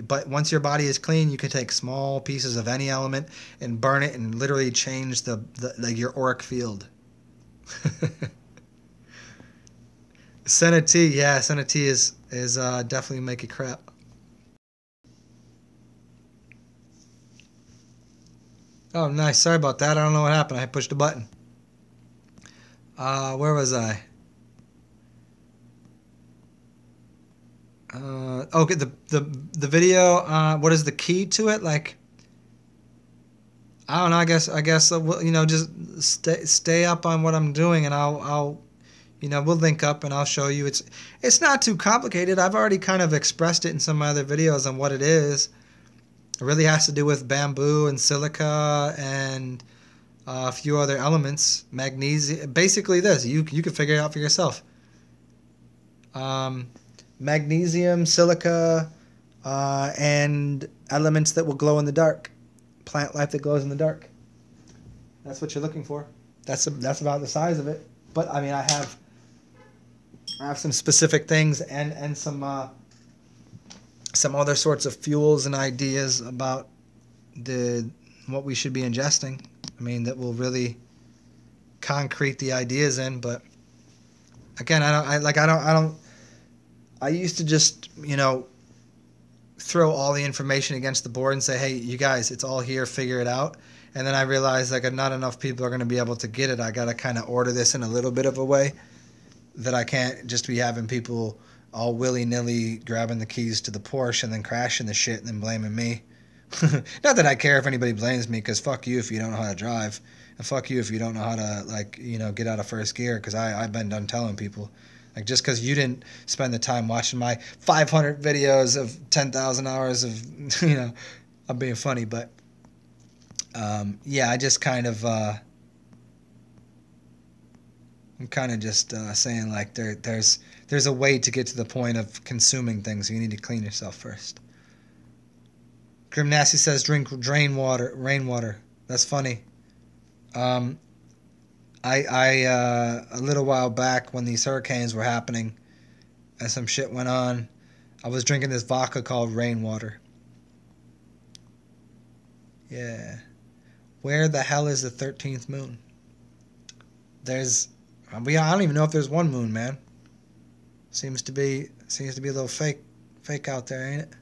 But once your body is clean, you can take small pieces of any element and burn it and literally change your auric field. Senna tea, yeah, Senna tea is definitely make it crap. Oh, nice. Sorry about that. I don't know what happened. I pushed a button. Where was I? Okay, the video. What is the key to it? Like, I don't know. I guess just stay up on what I'm doing, and I'll we'll link up and I'll show you. It's not too complicated. I've already kind of expressed it in some of my other videos on what it is. It really has to do with bamboo and silica and a few other elements. Magnesium. Basically this. You can figure it out for yourself. Magnesium, silica, and elements that will glow in the dark. Plant life that glows in the dark. That's what you're looking for. That's about the size of it. But I mean, I have some specific things and some other sorts of fuels and ideas about what we should be ingesting. I mean, that will really concrete the ideas in. But again, I used to just throw all the information against the board and say, hey, you guys, it's all here, figure it out. And then I realized like not enough people are going to be able to get it. I got to kind of order this in a little bit of a way that I can't just be having people all willy-nilly grabbing the keys to the Porsche and then crashing the shit and then blaming me. Not that I care if anybody blames me, because fuck you if you don't know how to drive. And fuck you if you don't know how to, like, you know, get out of first gear, because I've been done telling people. Like, just because you didn't spend the time watching my 500 videos of 10,000 hours of, you know, I'm being funny, but, yeah, I just kind of, I'm kind of just saying, like, there's a way to get to the point of consuming things. You need to clean yourself first. Grim Nasty says, drink rainwater. That's funny. A little while back when these hurricanes were happening and some shit went on, I was drinking this vodka called rainwater. Yeah. Where the hell is the 13th moon? I don't even know if there's one moon, man. Seems to be a little fake out there, ain't it?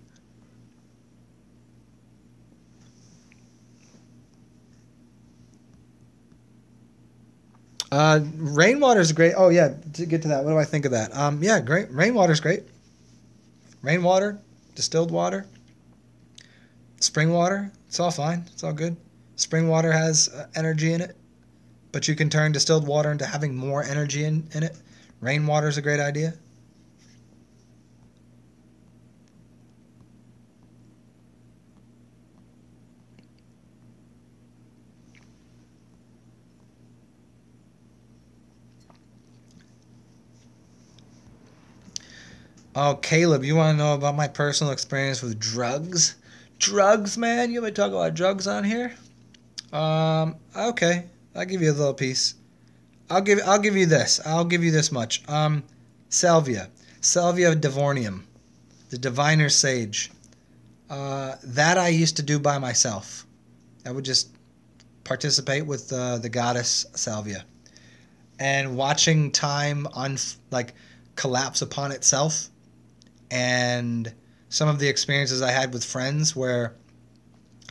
Rainwater's great. Oh yeah, to get to that, what do I think of that? Yeah, great. Rainwater's great. Rainwater, distilled water, spring water. It's all fine. It's all good. Spring water has energy in it, but you can turn distilled water into having more energy in it. Rainwater's a great idea. Oh, Caleb, you want to know about my personal experience with drugs? Drugs, man? You want me to talk about drugs on here? Okay. I'll give you a little piece. I'll give you this. I'll give you this much. Salvia divornium, the diviner's sage. That I used to do by myself. I would just participate with the goddess Salvia, and watching time collapse upon itself. And some of the experiences I had with friends where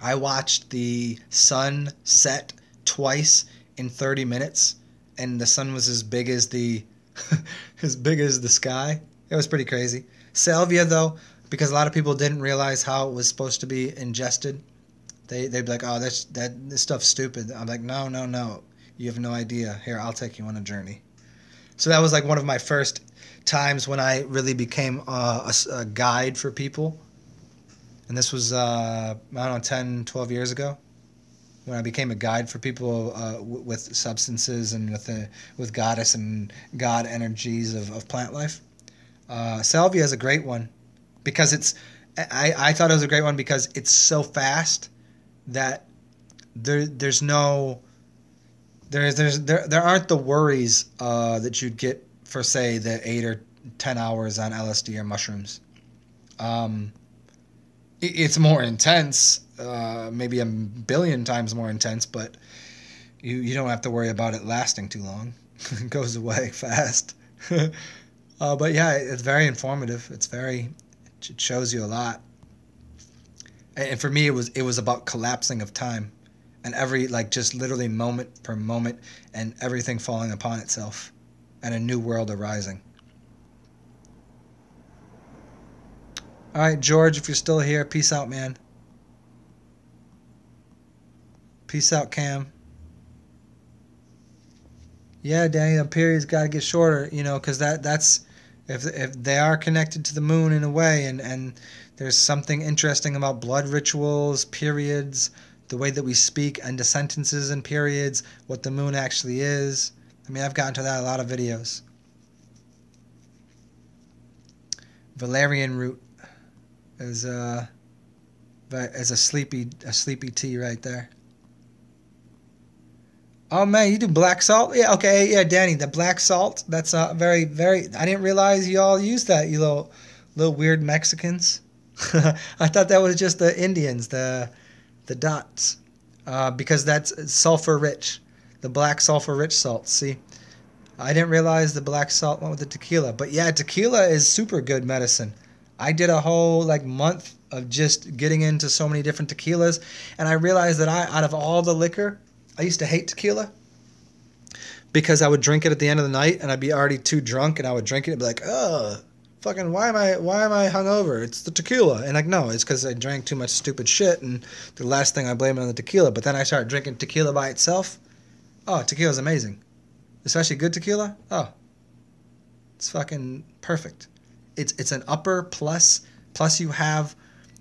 I watched the sun set twice in 30 minutes, and the sun was as big as the sky. It was pretty crazy. Salvia, though, because a lot of people didn't realize how it was supposed to be ingested, they'd be like, "Oh, this stuff's stupid." I'm like, "No, you have no idea. Here, I'll take you on a journey." So that was like one of my first times when I really became a guide for people. And this was, I don't know, 10, 12 years ago, when I became a guide for people with substances and with goddess and god energies of plant life. Salvia is a great one because I thought it was a great one because it's so fast that there aren't the worries that you'd get for, say, the 8 or 10 hours on LSD or mushrooms. It's more intense, maybe a billion times more intense, but you don't have to worry about it lasting too long. It goes away fast. But yeah, it's very informative. It shows you a lot. And for me, it was about collapsing of time, and every, just literally moment per moment, and everything falling upon itself, and a new world arising. All right, George, if you're still here, peace out, man. Peace out, Cam. Yeah, Danny, the periods got to get shorter, because that's if they are connected to the moon in a way, and there's something interesting about blood rituals, periods, the way that we speak into sentences and periods, what the moon actually is. I mean, I've gotten to that in a lot of videos. Valerian root is a sleepy tea right there. Oh man, you do black salt? Yeah, okay, yeah, Danny, the black salt. That's very, very. I didn't realize you all use that. You little weird Mexicans. I thought that was just the Indians, the dots, because that's sulfur rich. The black sulfur rich salt. See, I didn't realize the black salt went with the tequila. But yeah, tequila is super good medicine. I did a whole month of just getting into so many different tequilas, and I realized that out of all the liquor, I used to hate tequila because I would drink it at the end of the night and I'd be already too drunk, and I would drink it and be like, ugh, fucking, why am I hungover? It's the tequila. And like, no, it's because I drank too much stupid shit, and the last thing I blame it on the tequila. But then I started drinking tequila by itself. Oh, tequila's amazing. Especially good tequila. Oh, it's fucking perfect. It's an upper plus. Plus you have,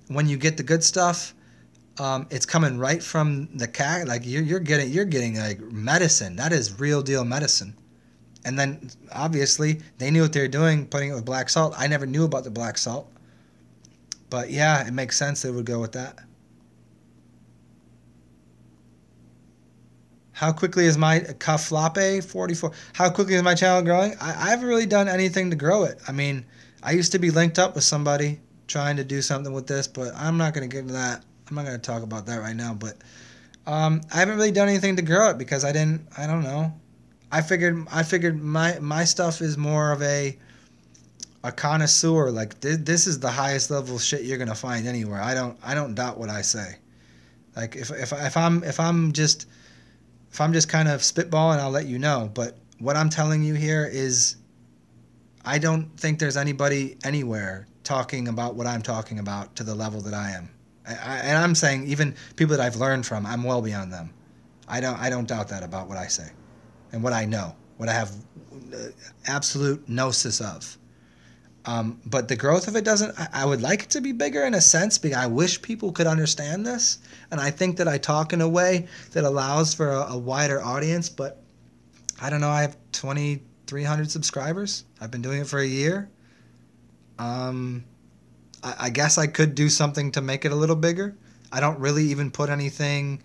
when you get the good stuff, it's coming right from the cat. Like you're getting like medicine. That is real deal medicine. And then obviously they knew what they were doing, putting it with black salt. I never knew about the black salt, but yeah, it makes sense they would go with that. How quickly is my Kaflape 44? How quickly is my channel growing? I haven't really done anything to grow it. I mean, I used to be linked up with somebody trying to do something with this, but I'm not going to get into that. I'm not going to talk about that right now. But I haven't really done anything to grow it because I don't know. I figured my stuff is more of a connoisseur. Like this is the highest level shit you're gonna find anywhere. I don't doubt what I say. Like if I'm just kind of spitballing, I'll let you know. But what I'm telling you here is, I don't think there's anybody anywhere talking about what I'm talking about to the level that I am. And I'm saying even people that I've learned from, I'm well beyond them. I don't doubt that about what I say and what I know, what I have absolute gnosis of. But the growth of it doesn't. I would like it to be bigger in a sense, because I wish people could understand this, and I think that I talk in a way that allows for a wider audience. But I don't know. I have 2,300 subscribers. I've been doing it for a year. I guess I could do something to make it a little bigger. I don't really even put anything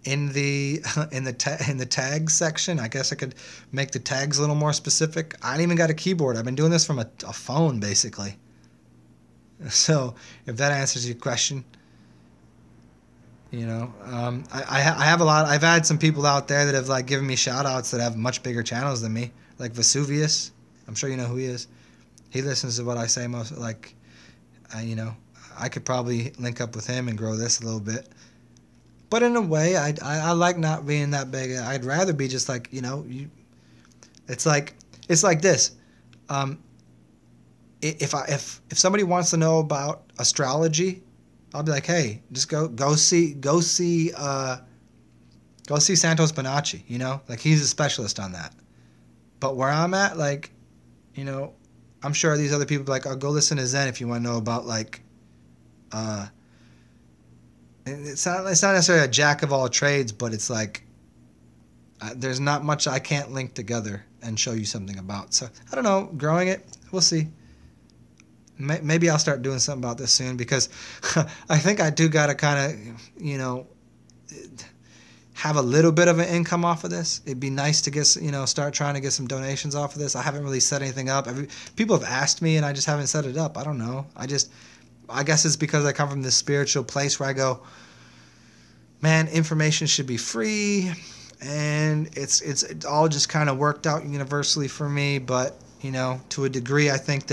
in the in the tags section. I guess I could make the tags a little more specific. I ain't even got a keyboard. I've been doing this from a phone basically. So if that answers your question, I have a lot. I've had some people out there that have like given me shout outs that have much bigger channels than me, like Vesuvius. I'm sure you know who he is. He listens to what I say most. Like, I could probably link up with him and grow this a little bit. But in a way, I like not being that big. I'd rather be just like, it's like this. If somebody wants to know about astrology, I'll be like, hey, just go see Santos Bonacci. Like he's a specialist on that. But where I'm at, like, I'm sure these other people be like, oh, go listen to Zen if you want to know about like. It's not necessarily a jack of all trades, but it's like there's not much I can't link together and show you something about. So I don't know, growing it, we'll see. Maybe I'll start doing something about this soon, because I think I do gotta kind of have a little bit of an income off of this. It'd be nice to get start trying to get some donations off of this. I haven't really set anything up. People have asked me and I just haven't set it up. I don't know. I guess it's because I come from this spiritual place where I go, man, information should be free, and it's all just kind of worked out universally for me. But to a degree, I think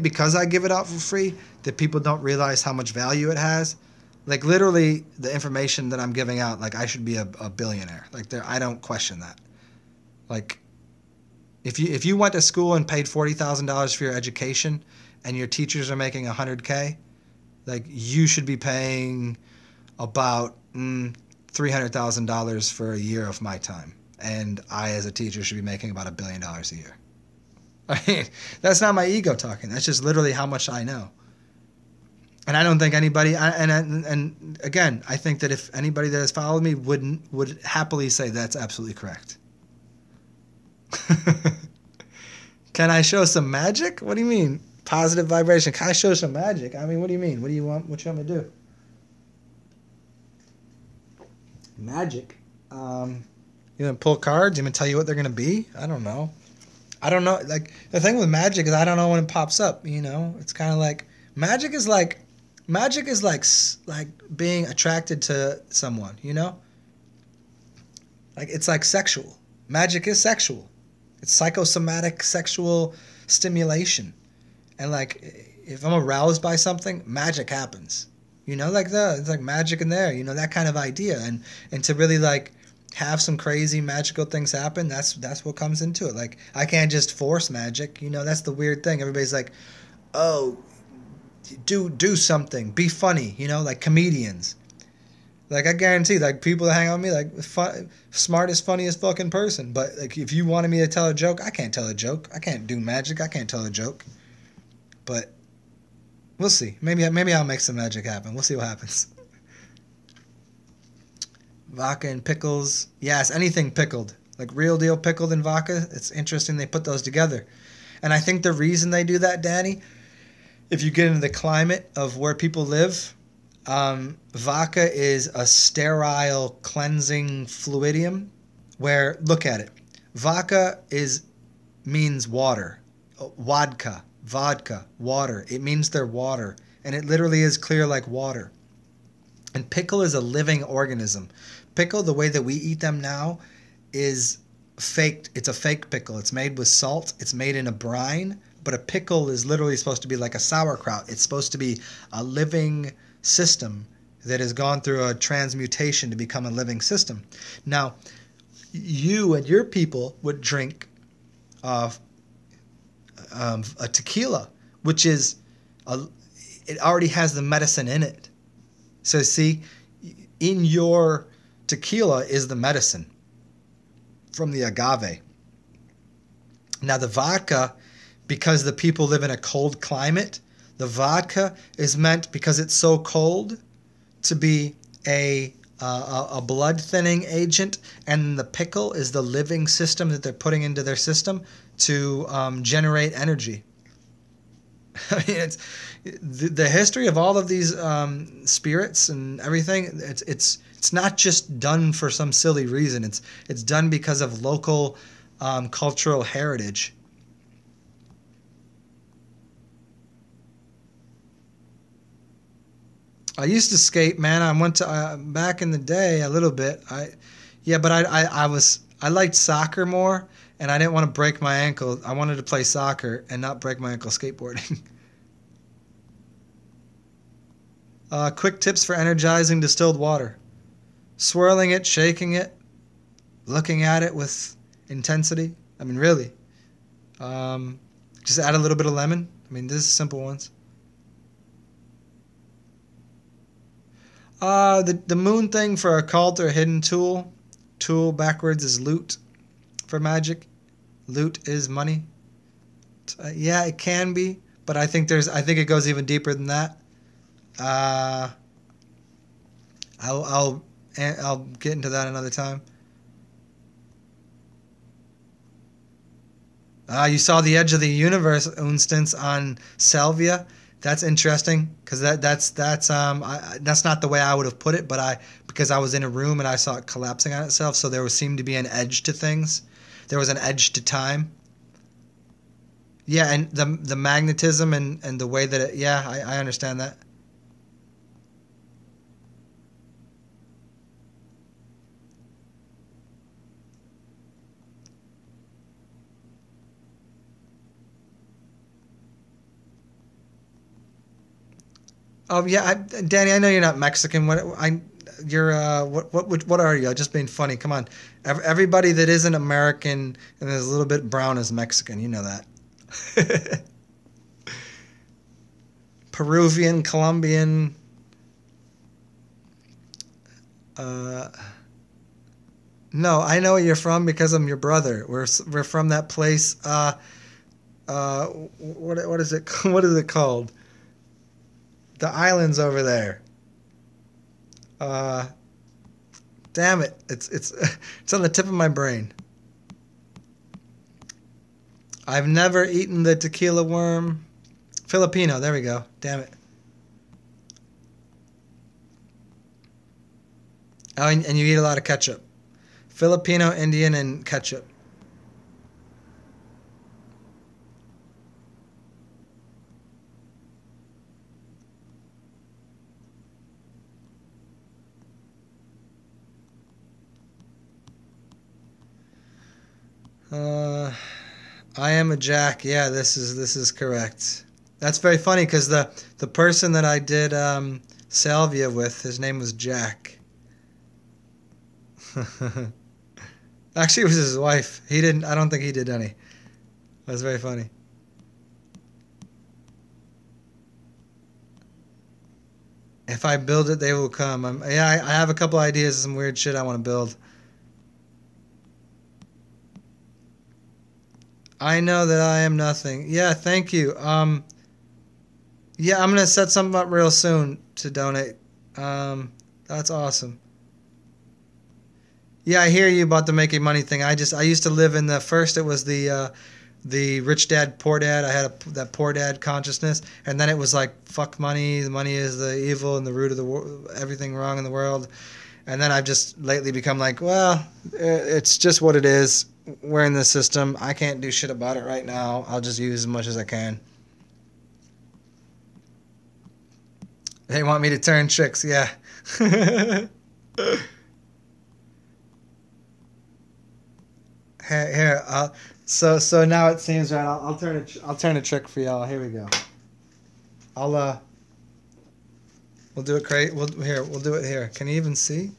because I give it out for free, that people don't realize how much value it has. Like literally, the information that I'm giving out, like I should be a billionaire. Like I don't question that. Like if you went to school and paid $40,000 for your education, and your teachers are making $100K, like you should be paying about $300,000 for a year of my time, and I, as a teacher, should be making about $1 billion a year. I mean, that's not my ego talking. That's just literally how much I know. And I don't think anybody. And again, I think that if anybody that has followed me would happily say that's absolutely correct. Can I show some magic? What do you mean? Positive vibration. Can I show some magic? I mean, what do you mean? What do you want? What you want me to do? Magic. You gonna pull cards? You gonna tell you what they're gonna be? I don't know. Like the thing with magic is I don't know when it pops up. It's kind of like magic is like being attracted to someone. Like it's like sexual. Magic is sexual. It's psychosomatic sexual stimulation. And like, if I'm aroused by something, magic happens. It's like magic in there. That kind of idea. And to really like have some crazy magical things happen, that's what comes into it. Like I can't just force magic. That's the weird thing. Everybody's like, oh, do something, be funny, like comedians. Like I guarantee, like people that hang out with me, like smartest, funniest fucking person. But like if you wanted me to tell a joke, I can't tell a joke. I can't do magic. I can't tell a joke. But we'll see. Maybe I'll make some magic happen. We'll see what happens. Vodka and pickles. Yes, anything pickled. Like real deal pickled and vodka. It's interesting they put those together. And I think the reason they do that, Danny, if you get into the climate of where people live, vodka is a sterile cleansing fluidium where, look at it. Vodka means water. Vodka, water. It means they're water. And it literally is clear like water. And pickle is a living organism. Pickle, the way that we eat them now, is faked. It's a fake pickle. It's made with salt. It's made in a brine. But a pickle is literally supposed to be like a sauerkraut. It's supposed to be a living system that has gone through a transmutation to become a living system. Now, you and your people would drink a tequila, which is it already has the medicine in it. So see, in your tequila is the medicine from the agave. Now the vodka, because the people live in a cold climate, the vodka is meant, because it's so cold, to be a blood thinning agent, and the pickle is the living system that they're putting into their system to generate energy. I mean, it's the history of all of these spirits and everything. It's not just done for some silly reason. It's done because of local cultural heritage. I used to skate, man. I went to back in the day a little bit. But I liked soccer more, and I didn't want to break my ankle. I wanted to play soccer and not break my ankle skateboarding. Quick tips for energizing distilled water: swirling it, shaking it, looking at it with intensity. I mean, really. Just add a little bit of lemon. I mean, this is simple ones. The moon thing for occult or hidden tool. Tool backwards is loot for magic. Loot is money. Yeah, it can be, but I think it goes even deeper than that. Uh, I'll get into that another time. You saw the edge of the universe instance on Salvia. That's interesting because that's not the way I would have put it, but because I was in a room and I saw it collapsing on itself, so there seemed to be an edge to things. There was an edge to time. Yeah, and the magnetism and the way that I understand that. Oh yeah, Danny, I know you're not Mexican. What are you? Just being funny. Come on, everybody that isn't American and is a little bit brown is Mexican. You know that. Peruvian, Colombian. Uh, no, I know where you're from because I'm your brother. We're from that place. What is it? What is it called? The islands over there. Uh, Damn it! It's on the tip of my brain. I've never eaten the tequila worm. Filipino. There we go. Damn it. Oh, and you eat a lot of ketchup. Filipino, Indian, and ketchup. Uh, I am a Jack. Yeah, this is correct. That's very funny because the person that I did salvia with, his name was Jack. Actually, it was his wife. He didn't. I don't think he did any. That's very funny. If I build it, they will come. Yeah, I have a couple ideas of some weird shit I want to build. I know that I am nothing. Yeah, thank you. Yeah, I'm gonna set something up real soon to donate. That's awesome. Yeah, I hear you about the making money thing. I used to live in the first. It was the rich dad poor dad. I had that poor dad consciousness, and then it was like fuck money. The money is the evil and the root of everything wrong in the world. And then I've just lately become like, well, it's just what it is. We're in the system. I can't do shit about it right now. I'll just use as much as I can. They want me to turn tricks, yeah. Here, so now it seems right. I'll turn a trick for y'all. Here we go. I'll we'll do it we'll do it here. Can you even see?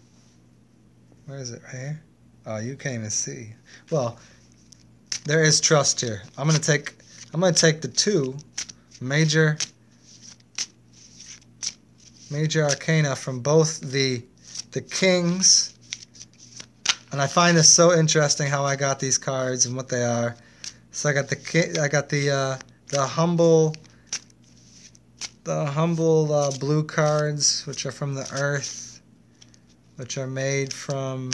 Where is it? Right here? Oh, you can't even see. Well, there is trust here. I'm gonna take the two major arcana from both the kings. And I find this so interesting how I got these cards and what they are. So I got the humble blue cards, which are from the earth, which are made from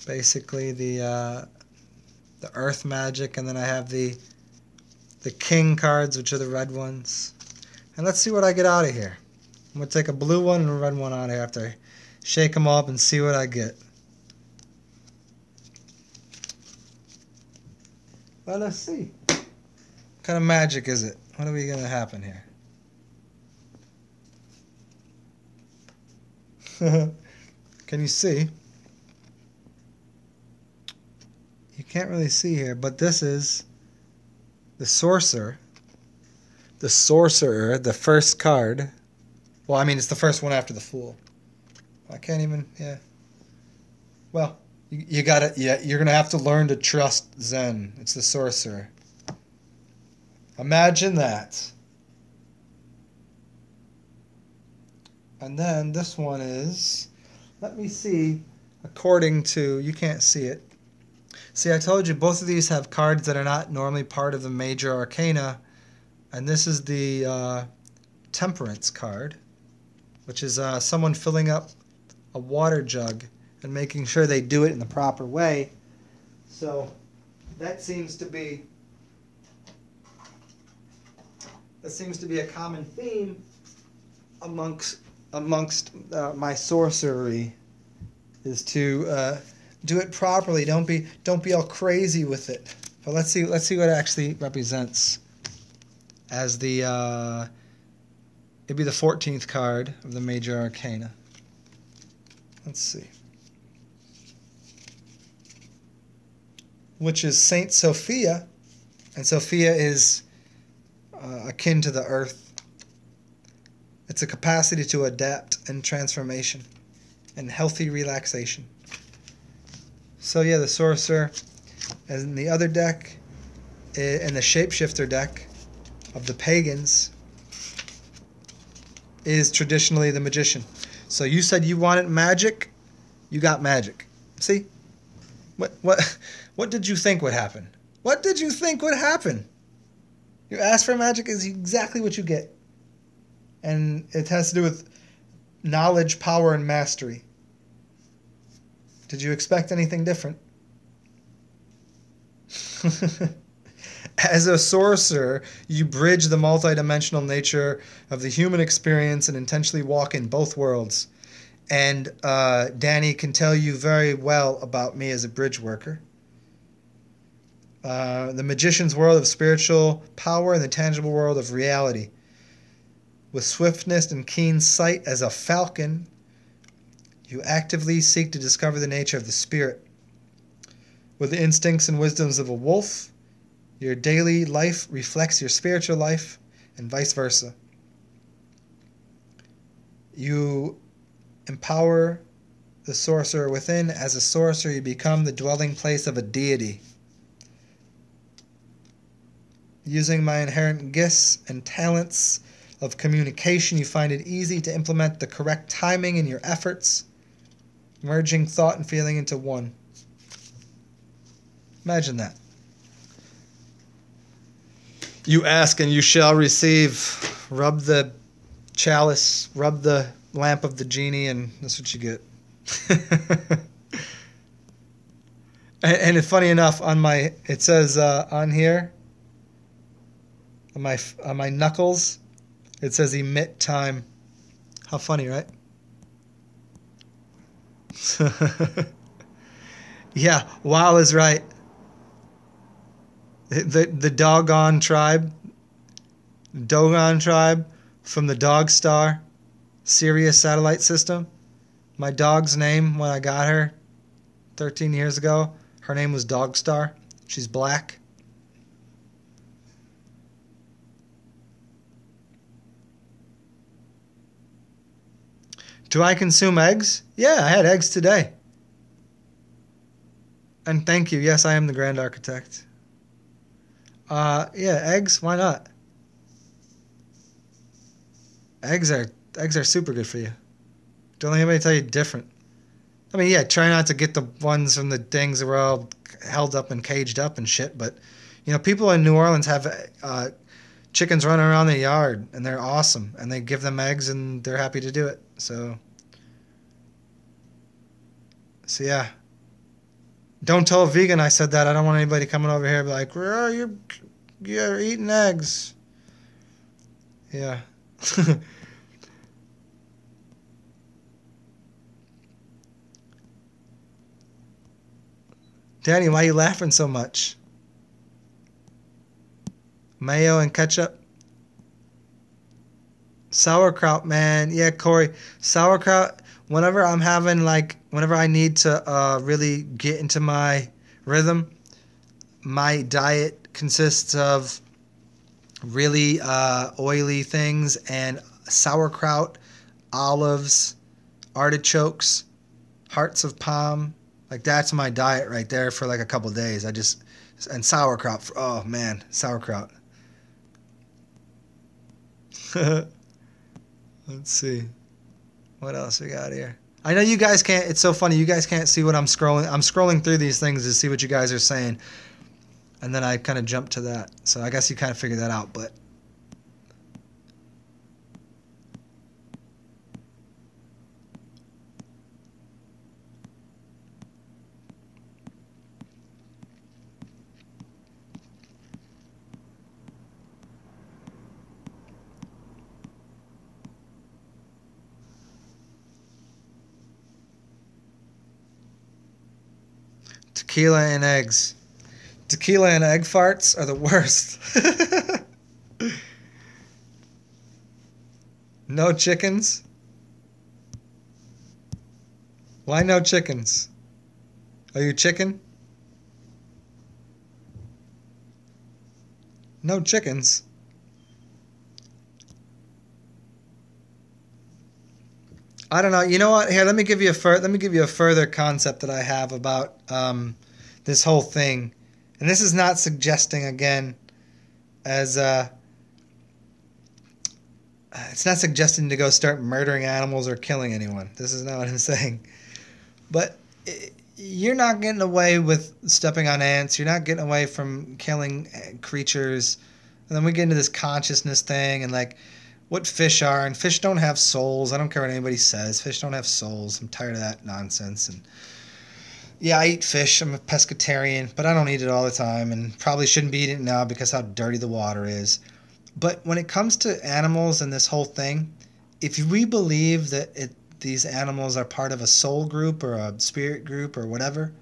basically the earth magic, and then I have the king cards, which are the red ones. And let's see what I get out of here. I'm gonna take a blue one and a red one out of here after I shake them up and see what I get. Well, let's see. What kind of magic is it? What are we going to happen here? Can you see? You can't really see here, but this is the sorcerer. The sorcerer, the first card. Well, I mean, it's the first one after the fool. I can't even, yeah. Well, you gotta, yeah, you're gonna have to learn to trust Zen. It's the sorcerer. Imagine that. And then this one is, let me see, according to, you can't see it. See, I told you both of these have cards that are not normally part of the major arcana. And this is the temperance card, which is someone filling up a water jug and making sure they do it in the proper way. So that seems to be a common theme amongst my sorcery, is to do it properly. Don't be all crazy with it. But let's see what it actually represents as the it'd be the 14th card of the major arcana. Let's see. Which is Saint Sophia, and Sophia is akin to the earth. It's a capacity to adapt and transformation and healthy relaxation. So yeah, the sorcerer, as in the other deck, and the shapeshifter deck of the pagans, is traditionally the magician. So you said you wanted magic, you got magic. See? What did you think would happen? What did you think would happen? You ask for magic is exactly what you get. And it has to do with knowledge, power, and mastery. Did you expect anything different? As a sorcerer, you bridge the multidimensional nature of the human experience and intentionally walk in both worlds. And Danny can tell you very well about me as a bridge worker. The magician's world of spiritual power and the tangible world of reality. With swiftness and keen sight as a falcon, you actively seek to discover the nature of the spirit. With the instincts and wisdoms of a wolf, your daily life reflects your spiritual life, and vice versa. You empower the sorcerer within. As a sorcerer, you become the dwelling place of a deity. Using my inherent gifts and talents, of communication. You find it easy to implement the correct timing in your efforts, merging thought and feeling into one. Imagine that. You ask and you shall receive. Rub the chalice, rub the lamp of the genie, and that's what you get. And it's funny enough, it says on here, on my knuckles, it says emit time. How funny, right? Yeah, Wow is right. The Dogon tribe from the Dog Star Sirius satellite system. My dog's name when I got her 13 years ago, her name was Dog Star. She's black. Do I consume eggs? Yeah, I had eggs today. And thank you. Yes, I am the Grand Architect. Yeah, eggs. Why not? Eggs are super good for you. Don't let anybody tell you different. I mean, yeah, try not to get the ones from the things that were all held up and caged up and shit. But people in New Orleans have chickens running around the yard, and they're awesome, and they give them eggs, and they're happy to do it. So yeah. Don't tell a vegan I said that. I don't want anybody coming over here and be like, oh, you're eating eggs. Yeah. Danny, why are you laughing so much? Mayo and ketchup? Sauerkraut, man. Yeah, Corey. Sauerkraut, whenever I need to really get into my rhythm, my diet consists of really oily things and sauerkraut, olives, artichokes, hearts of palm. Like, that's my diet right there for like a couple days. And sauerkraut. Oh man, sauerkraut. Let's see. What else we got here? I know you guys can't. It's so funny. You guys can't see what I'm scrolling. I'm scrolling through these things to see what you guys are saying. And then I kind of jump to that. So I guess you kind of figured that out. But tequila and eggs. Tequila and egg farts are the worst. No chickens? Why no chickens? Are you chicken? No chickens. I don't know. You know what? Here, let me give you a further concept that I have about this whole thing. And this is not suggesting, again, it's not suggesting to go start murdering animals or killing anyone. This is not what I'm saying. But you're not getting away with stepping on ants. You're not getting away from killing creatures. And then we get into this consciousness thing and like what fish are. And fish don't have souls. I don't care what anybody says. Fish don't have souls. I'm tired of that nonsense. And yeah, I eat fish. I'm a pescatarian, but I don't eat it all the time and probably shouldn't be eating it now because how dirty the water is. But when it comes to animals and this whole thing, if we believe that these animals are part of a soul group or a spirit group or whatever,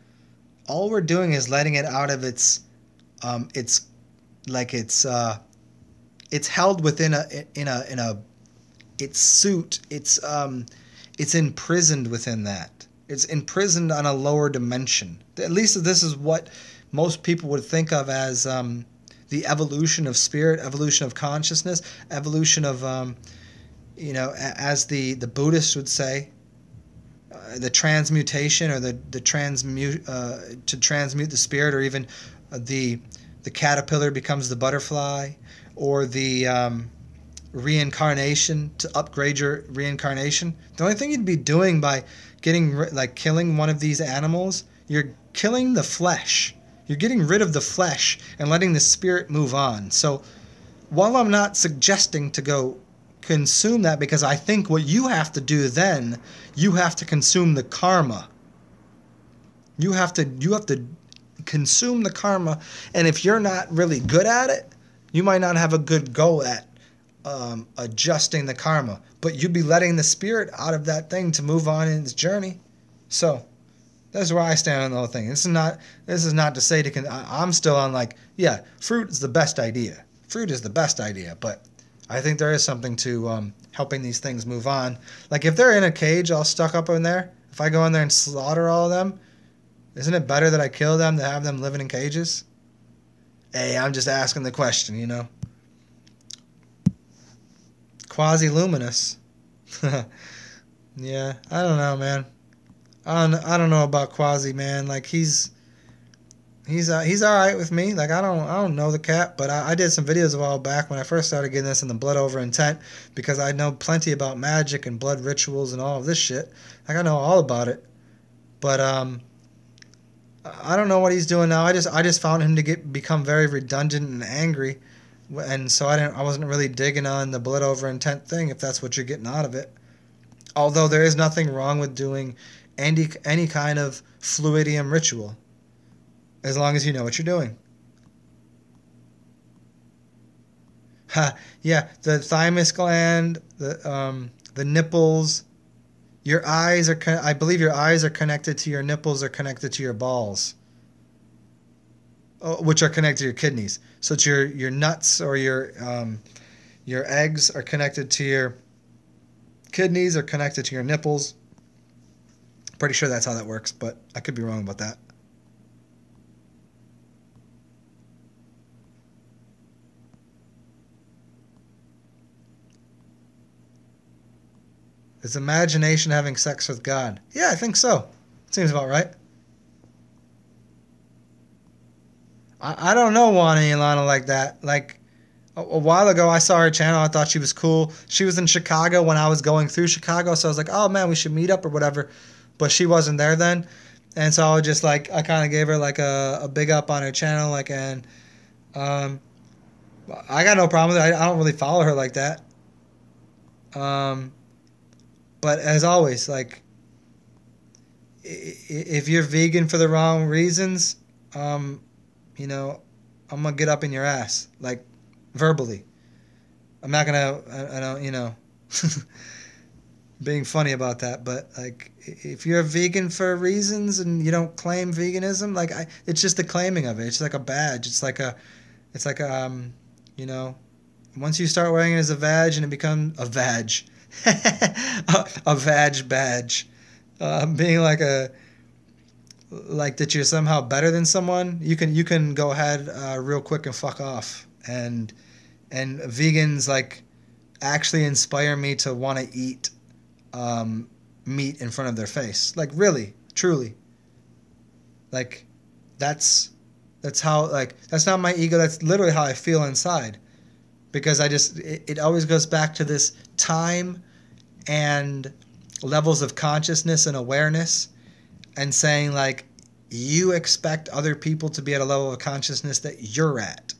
all we're doing is letting it out of it's held within its suit. It's imprisoned within that. It's imprisoned on a lower dimension. At least this is what most people would think of as the evolution of spirit, evolution of consciousness, evolution of, as the Buddhists would say, the transmutation or to transmute the spirit, or even the caterpillar becomes the butterfly, or the reincarnation to upgrade your reincarnation. The only thing you'd be doing by killing one of these animals, you're killing the flesh. You're getting rid of the flesh and letting the spirit move on. So while I'm not suggesting to go consume that, because I think what you have to do then, you have to consume the karma. You have to consume the karma, and if you're not really good at it, you might not have a good go at adjusting the karma, but you'd be letting the spirit out of that thing to move on in its journey. So that's where I stand on the whole thing. This is not to say I'm still on fruit is the best idea. Fruit is the best idea, but I think there is something to helping these things move on. Like if they're in a cage all stuck up in there, if I go in there and slaughter all of them, isn't it better that I kill them than have them living in cages? Hey, I'm just asking the question, you know. Quasi-luminous. Yeah, I don't know, man. I don't know about Quasi, man. Like he's all right with me. Like I don't know the cat, but I did some videos a while back when I first started getting this in the blood over intent, because I know plenty about magic and blood rituals and all of this shit. Like I know all about it, but I don't know what he's doing now. I just found him to become very redundant and angry, and so I wasn't really digging on the blood over intent thing, if that's what you're getting out of it. Although there is nothing wrong with doing any kind of fluidium ritual, as long as you know what you're doing. Yeah, the thymus gland, the nipples, your eyes are. I believe your eyes are connected to your nipples, are connected to your balls, which are connected to your kidneys. So it's your nuts or your eggs are connected to your kidneys, are connected to your nipples. Pretty sure that's how that works, but I could be wrong about that. Is imagination having sex with God? Yeah, I think so. Seems about right. I don't know Wani and Lana like that. Like, a while ago, I saw her channel. I thought she was cool. She was in Chicago when I was going through Chicago, so I was like, oh, man, we should meet up or whatever. But she wasn't there then. And so I was just like, I kind of gave her like a big up on her channel. Like, and I got no problem with it. I don't really follow her like that. But as always, like, if you're vegan for the wrong reasons, you know, I'm going to get up in your ass, like, verbally. I'm not going to, I don't, you know, being funny about that, but, like, if you're a vegan for reasons and you don't claim veganism, like, it's just the claiming of it. It's like a badge. It's like you know, once you start wearing it as a badge and it becomes a badge, a vag badge, being like that you're somehow better than someone, you can go ahead real quick and fuck off. And vegans like actually inspire me to want to eat meat in front of their face. Like really, truly. Like that's how, like, that's not my ego. That's literally how I feel inside. Because it always goes back to this time and levels of consciousness and awareness, and saying, like, you expect other people to be at a level of consciousness that you're at,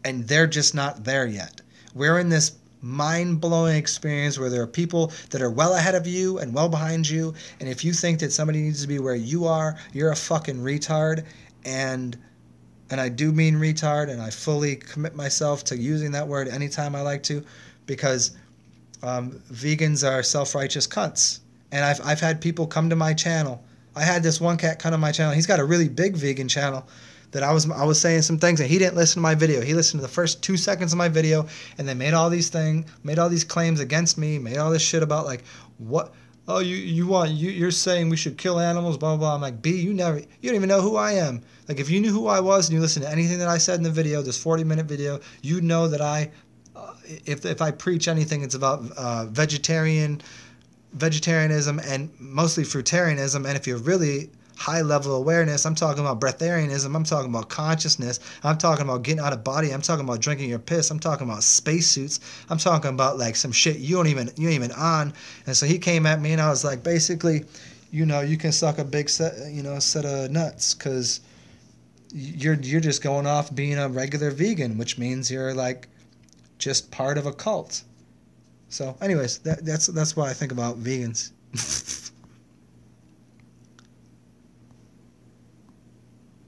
and they're just not there yet. We're in this mind-blowing experience where there are people that are well ahead of you and well behind you, and if you think that somebody needs to be where you are, you're a fucking retard. And I do mean retard, and I fully commit myself to using that word anytime I like to, because vegans are self-righteous cunts. And I've had people come to my channel. I had this one cat come to my channel. He's got a really big vegan channel that I was saying some things, and he didn't listen to my video. He listened to the first 2 seconds of my video, and they made all these claims against me, made all this shit about, like, what? Oh, you're saying we should kill animals, blah, blah, blah. I'm like, B, you don't even know who I am. Like, if you knew who I was and you listened to anything that I said in the video, this 40-minute video, you know that if I preach anything, it's about vegetarianism and mostly fruitarianism. And if you're really high level awareness. I'm talking about breatharianism. I'm talking about consciousness. I'm talking about getting out of body. I'm talking about drinking your piss. I'm talking about spacesuits. I'm talking about like some shit you ain't even on. And so he came at me, and I was like, basically, you can suck a big set of nuts, because you're just going off being a regular vegan, which means you're like just part of a cult. So, anyways, that's what I think about vegans.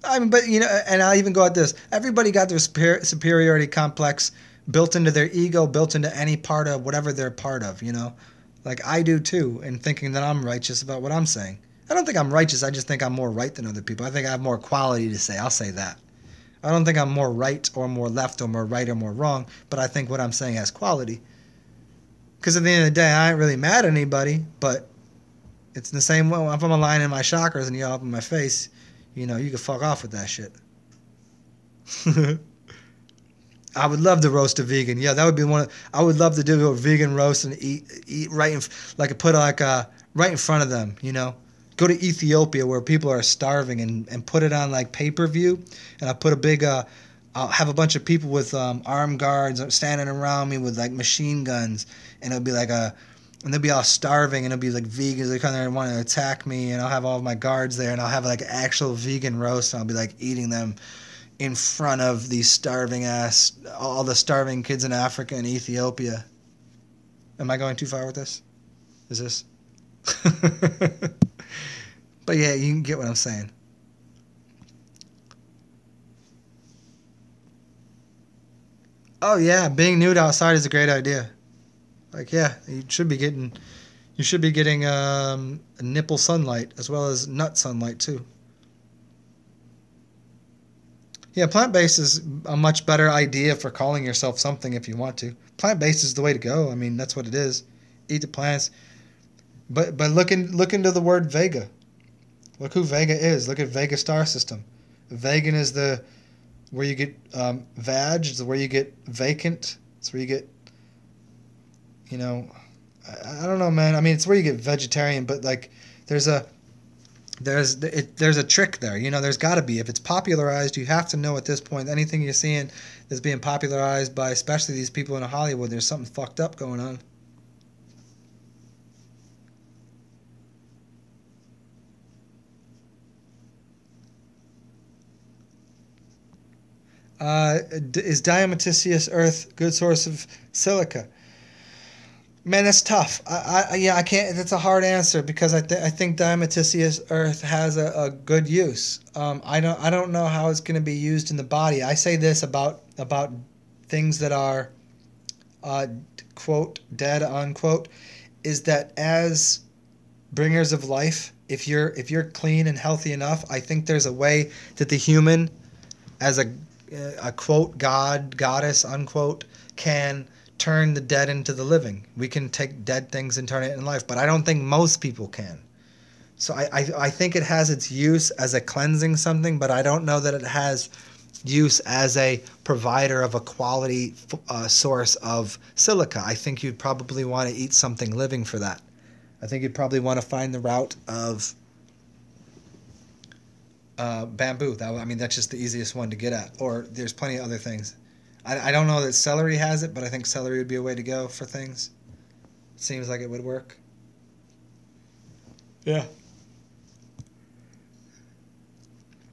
I mean, but and I'll even go at this. Everybody got their superiority complex built into their ego, built into any part of whatever they're part of. Like I do too, in thinking that I'm righteous about what I'm saying. I don't think I'm righteous. I just think I'm more right than other people. I think I have more quality to say. I'll say that. I don't think I'm more right or more left or more right or more wrong, but I think what I'm saying has quality. Because at the end of the day, I ain't really mad at anybody, but it's the same way. If I'm aligning my chakras and you all up in my face, you can fuck off with that shit. I would love to roast a vegan. Yeah, that would be I would love to do a vegan roast and eat right put right in front of them. Go to Ethiopia where people are starving and put it on like pay-per-view, and I put a big I'll have a bunch of people with armed guards standing around me with like machine guns, and it'll be like and they'll be all starving, and it'll be like vegans. They come there and want to attack me, and I'll have all of my guards there, and I'll have like actual vegan roast, and I'll be like eating them in front of these all the starving kids in Africa and Ethiopia. Am I going too far with this? Is this? But yeah, you can get what I'm saying. Oh yeah, being nude outside is a great idea. Like yeah, you should be getting nipple sunlight as well as nut sunlight too. Yeah, plant-based is a much better idea for calling yourself something if you want to. Plant-based is the way to go. I mean, that's what it is. Eat the plants. But look into the word Vega. Look who Vega is. Look at Vega star system. Vegan is where you get vag. It's where you get vacant. It's where you get, I don't know, man. I mean, it's where you get vegetarian. But like, there's a trick there. There's got to be. If it's popularized, you have to know at this point anything you're seeing that's being popularized by especially these people in Hollywood. There's something fucked up going on. Is diatomaceous earth good source of silica? Man, that's tough. I can't. That's a hard answer because I think diatomaceous earth has a good use. I don't know how it's going to be used in the body. I say this about things that are, quote, dead, unquote, is that as bringers of life, if you're clean and healthy enough, I think there's a way that the human, as a quote god, goddess, unquote, can turn the dead into the living. We can take dead things and turn it in life, but I don't think most people can. So I think it has its use as a cleansing something, but I don't know that it has use as a provider of a quality source of silica. I think you'd probably want to eat something living for that. I think you'd probably want to find the route of bamboo. That's just the easiest one to get at. Or there's plenty of other things. I don't know that celery has it, but I think celery would be a way to go for things. It seems like it would work. Yeah.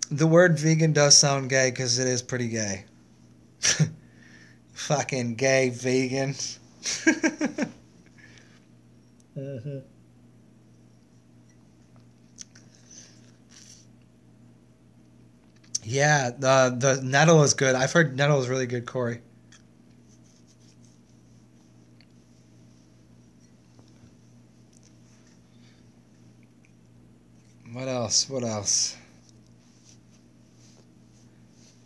The word vegan does sound gay because it is pretty gay. Fucking gay vegan. Mm-hmm. Yeah, the nettle is good. I've heard nettle is really good, Corey. What else? What else?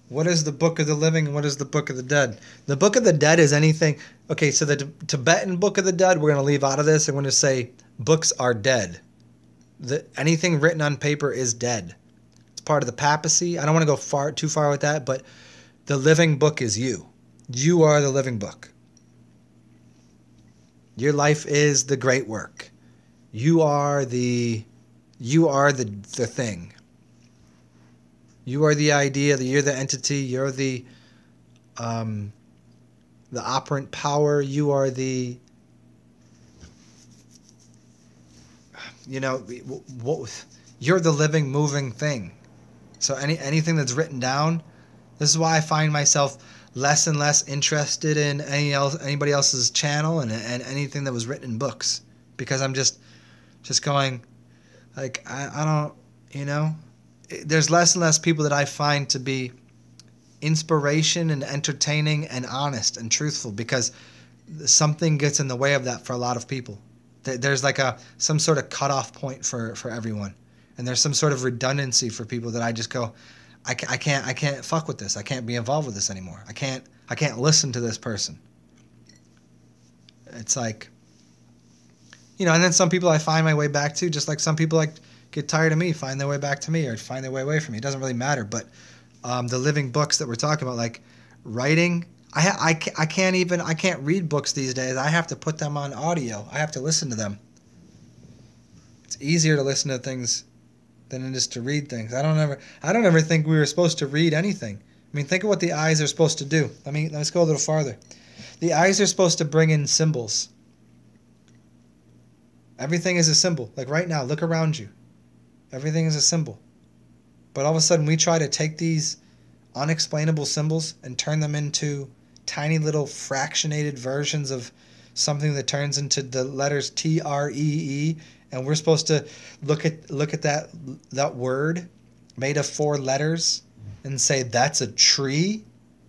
What is the Book of the Living and what is the Book of the Dead? The Book of the Dead is anything. Okay, so the Tibetan Book of the Dead, we're going to leave out of this. I'm going to say books are dead. Anything written on paper is dead. It's part of the papacy. I don't want to go too far with that, but the living book is you. You are the living book. Your life is the great work. You are the thing. You are the idea. You're the entity. You're the operant power. You are the, you're the living, moving thing. So anything that's written down, this is why I find myself less and less interested in anybody else's channel and anything that was written in books, because I'm just going, like, I don't, there's less and less people that I find to be inspiration and entertaining and honest and truthful, because something gets in the way of that for a lot of people. There's like some sort of cutoff point for everyone, and there's some sort of redundancy for people that I just go, I can't fuck with this. I can't be involved with this anymore. I can't listen to this person. It's like, and then some people I find my way back to, just like some people like get tired of me, find their way back to me, or find their way away from me. It doesn't really matter. But the living books that we're talking about, like writing, I can't read books these days. I have to put them on audio. I have to listen to them. It's easier to listen to things than it is to read things. I don't ever think we were supposed to read anything. I mean, think of what the eyes are supposed to do. Let's go a little farther. The eyes are supposed to bring in symbols. Everything is a symbol. Like right now, look around you. Everything is a symbol. But all of a sudden, we try to take these unexplainable symbols and turn them into tiny little fractionated versions of something that turns into the letters TREE, and we're supposed to look at that word made of 4 letters and say that's a tree.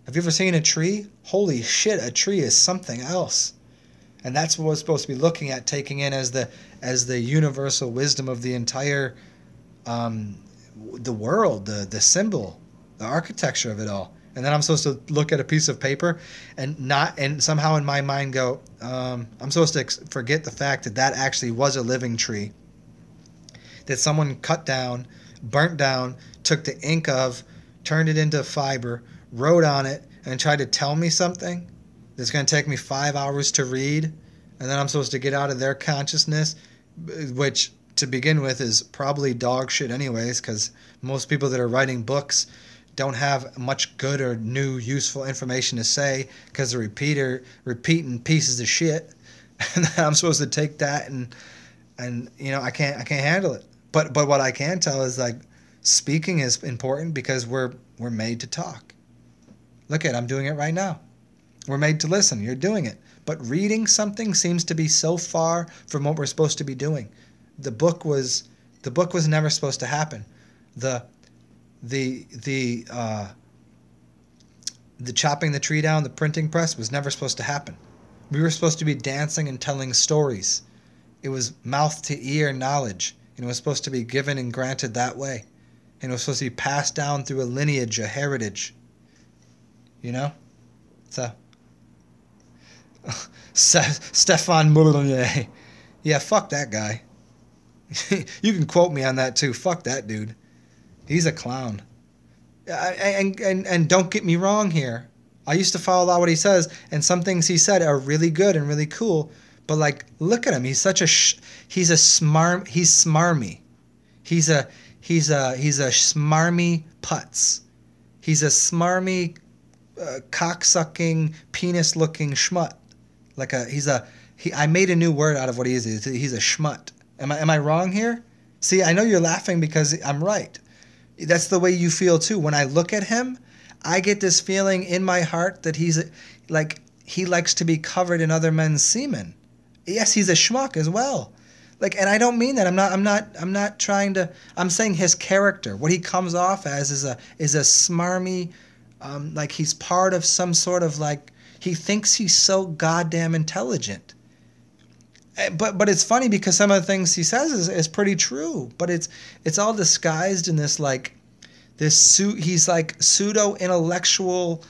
Have you ever seen a tree? Holy shit, a tree is something else. And that's what we're supposed to be looking at, taking in as the universal wisdom of the entire the world, the symbol, the architecture of it all. And then I'm supposed to look at a piece of paper and somehow in my mind go, I'm supposed to forget the fact that actually was a living tree that someone cut down, burnt down, took the ink of, turned it into fiber, wrote on it, and tried to tell me something that's going to take me 5 hours to read. And then I'm supposed to get out of their consciousness, which to begin with is probably dog shit anyways, because most people that are writing books don't have much good or new useful information to say, because they're repeating pieces of shit. And then I'm supposed to take that and I can't handle it. But what I can tell is, like, speaking is important because we're made to talk. Look I'm doing it right now. We're made to listen. You're doing it. But reading something seems to be so far from what we're supposed to be doing. The book was never supposed to happen. The chopping the tree down, the printing press was never supposed to happen. We were supposed to be dancing and telling stories. It was mouth to ear knowledge, and it was supposed to be given and granted that way. And it was supposed to be passed down through a lineage, a heritage. So Stefan Moulinier. Yeah, fuck that guy. You can quote me on that too. Fuck that dude. He's a clown. And don't get me wrong here. I used to follow a lot what he says, and some things he said are really good and really cool. But like, look at him. He's such he's smarmy. He's a smarmy putz. He's a smarmy, cocksucking, penis-looking schmutt. I made a new word out of what he is. He's a schmutt. Am I wrong here? See, I know you're laughing because I'm right. That's the way you feel too. When I look at him, I get this feeling in my heart that he likes to be covered in other men's semen. Yes, he's a schmuck as well. And I don't mean that. I'm not trying to. I'm saying his character, what he comes off as, is a smarmy, like he's part of some sort of, like, he thinks he's so goddamn intelligent. But it's funny because some of the things he says is pretty true. But it's all disguised in this, like, he's like pseudo intellectual,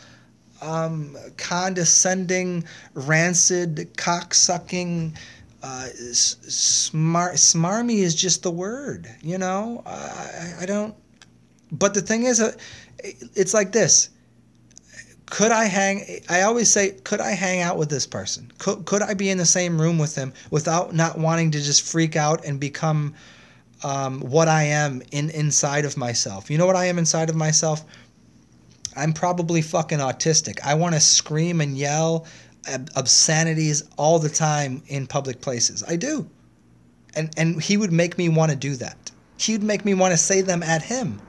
condescending, rancid, cocksucking. Smarmy is just the word, I don't. But the thing is, it's like this. I always say, could I hang out with this person? Could I be in the same room with him without not wanting to just freak out and become what I am inside of myself. You know what I am inside of myself? I'm probably fucking autistic. I want to scream and yell obscenities all the time in public places. I do. And he would make me want to do that. He would make me want to say them at him.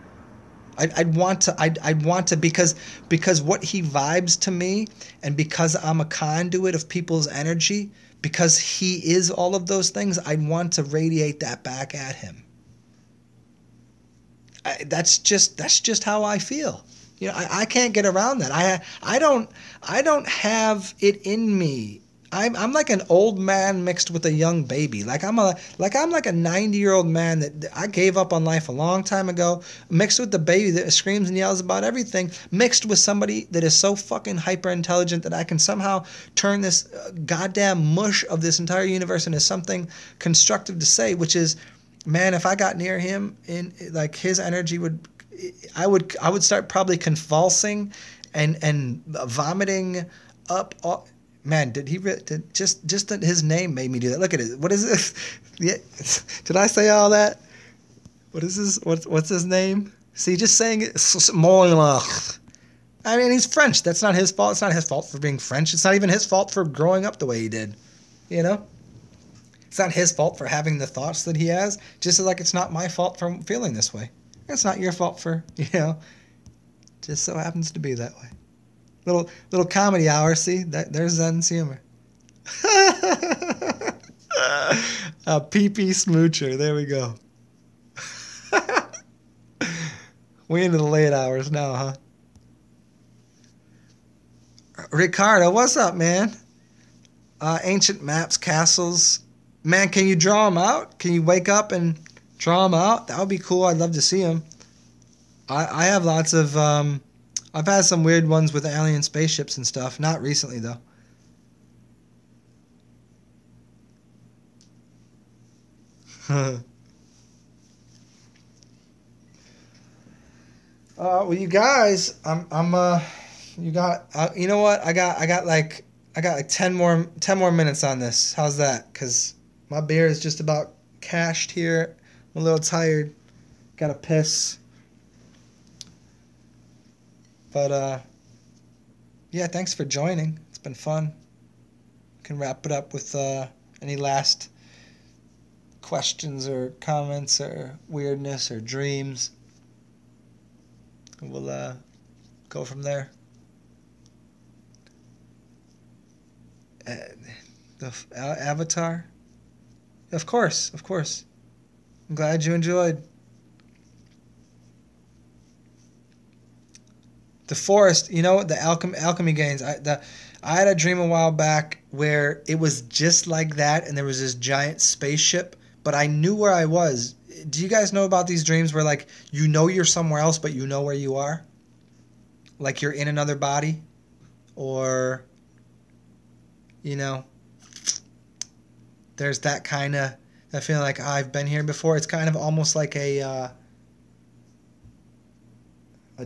I'd want to because what he vibes to me, and because I'm a conduit of people's energy, because he is all of those things, I'd want to radiate that back at him. That's just how I feel. You know, I can't get around that. I don't have it in me. I'm like an old man mixed with a young baby. I'm like a 90-year-old man that I gave up on life a long time ago, mixed with the baby that screams and yells about everything, mixed with somebody that is so fucking hyper intelligent that I can somehow turn this goddamn mush of this entire universe into something constructive to say, which is, man, if I got near him, in like his energy I would start probably convulsing and vomiting up. Man, did just his name made me do that? Look at it. What is this? Yeah, did I say all that? What is this? What's his name? See, just saying it. I mean, he's French. That's not his fault. It's not his fault for being French. It's not even his fault for growing up the way he did. You know? It's not his fault for having the thoughts that he has, just as like it's not my fault for feeling this way. It's not your fault for, just so happens to be that way. Little comedy hour, see? There's Zen's humor. A pee-pee smoocher, there we go. We into the late hours now, huh? Ricardo, what's up, man? Ancient maps, castles. Man, can you draw them out? Can you wake up and draw them out? That would be cool. I'd love to see them. I have lots of... I've had some weird ones with alien spaceships and stuff. Not recently, though. Well, you guys, you know what? I got like 10 more minutes on this. How's that? 'Cause my beer is just about cashed here. I'm a little tired. Gotta piss. But, yeah, thanks for joining. It's been fun. Can wrap it up with any last questions or comments or weirdness or dreams. We'll go from there. The Avatar? Of course. I'm glad you enjoyed. The forest, the alchemy gains. I had a dream a while back where it was just like that, and there was this giant spaceship, but I knew where I was. Do you guys know about these dreams where, like, you're somewhere else, but you know where you are? Like you're in another body? Or, there's that kind of, I feel like I've been here before. It's kind of almost like a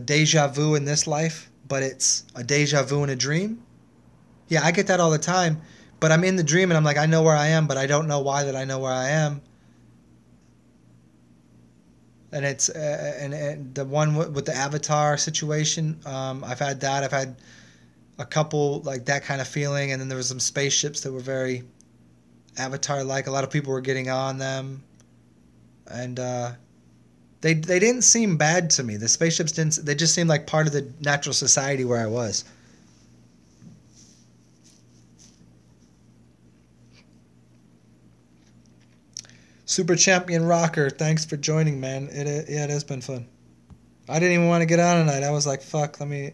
deja vu in this life, but it's a deja vu in a dream. Yeah, I get that all the time, but I'm in the dream and I'm like, I know where I am, but I don't know why that I know where I am. And it's and the one with the Avatar situation, I've had that. I've had a couple like that kind of feeling, and then there was some spaceships that were very Avatar-like. A lot of people were getting on them, and They didn't seem bad to me. The spaceships didn't. They just seemed like part of the natural society where I was. Super Champion Rocker, thanks for joining, man. It has been fun. I didn't even want to get on tonight. I was like, fuck, I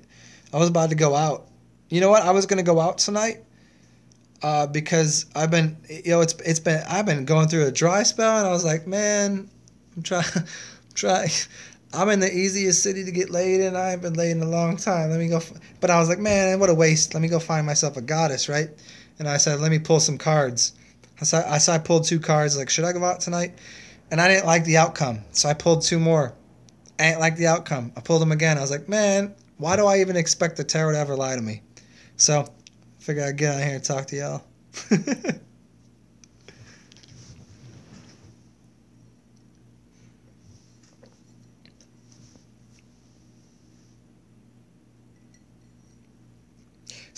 was about to go out. You know what? I was gonna go out tonight. Because I've been, I've been going through a dry spell, and I was like, man, I'm trying. I'm in the easiest city to get laid in. I haven't been laid in a long time. Let me go. But I was like, man, what a waste. Let me go find myself a goddess, right? And I said, let me pull some cards. So I pulled 2 cards. Like, should I go out tonight? And I didn't like the outcome, so I pulled 2 more. I didn't like the outcome. I pulled them again. I was like, man, why do I even expect the tarot to ever lie to me? So, I figured I'd get on here and talk to y'all.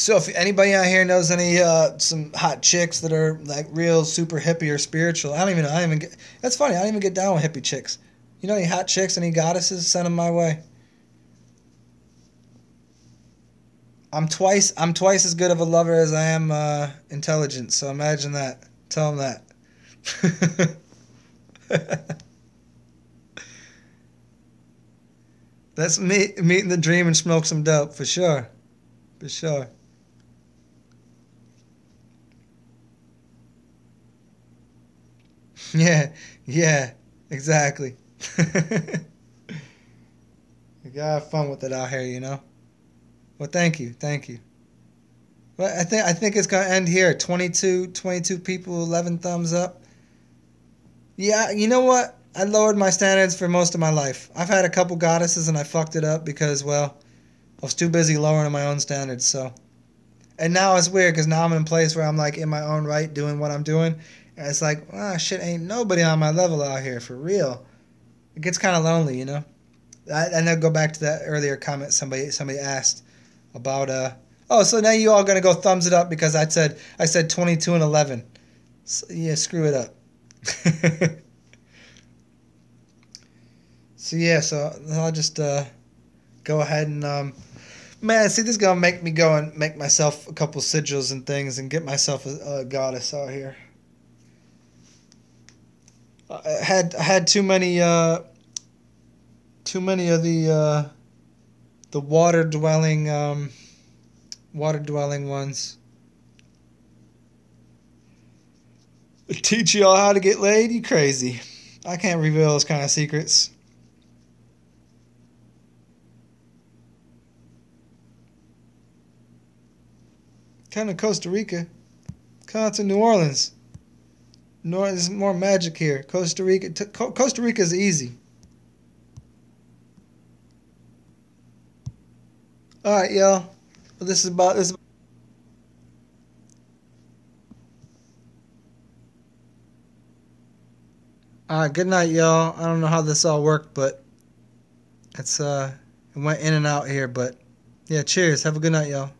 So if anybody out here knows any some hot chicks that are like real super hippie or spiritual, I don't even know. I don't even get. That's funny. I don't even get down with hippie chicks. You know any hot chicks, any goddesses? Send them my way. I'm twice as good of a lover as I am intelligent. So imagine that. Tell them that. That's me meeting the dream and smoke some dope for sure. For sure. Yeah, yeah, exactly. You gotta have fun with it out here, you know. Well, thank you, thank you. Well, I think it's gonna end here. 22 people, 11 thumbs up. Yeah, you know what? I lowered my standards for most of my life. I've had a couple goddesses and I fucked it up because, well, I was too busy lowering my own standards. So, and now it's weird because now I'm in a place where I'm like in my own right doing what I'm doing, and it's like, ah, shit, ain't nobody on my level out here for real. It gets kind of lonely, you know. And I'll go back to that earlier comment somebody asked about oh, so now you all gonna go thumbs it up because I said 22 and 11. So, yeah, screw it up. So yeah, so I'll just go ahead and man, see, this is gonna make me go and make myself a couple sigils and things and get myself a goddess out here. I had too many of the water dwelling ones. Teach y'all how to get laid? You crazy? I can't reveal those kind of secrets. Come to Costa Rica. Come to New Orleans. There's more magic here. Costa Rica. Costa Rica is easy. All right, y'all. Well, this is about this. All right. Good night, y'all. I don't know how this all worked, but it went in and out here. But yeah, cheers. Have a good night, y'all.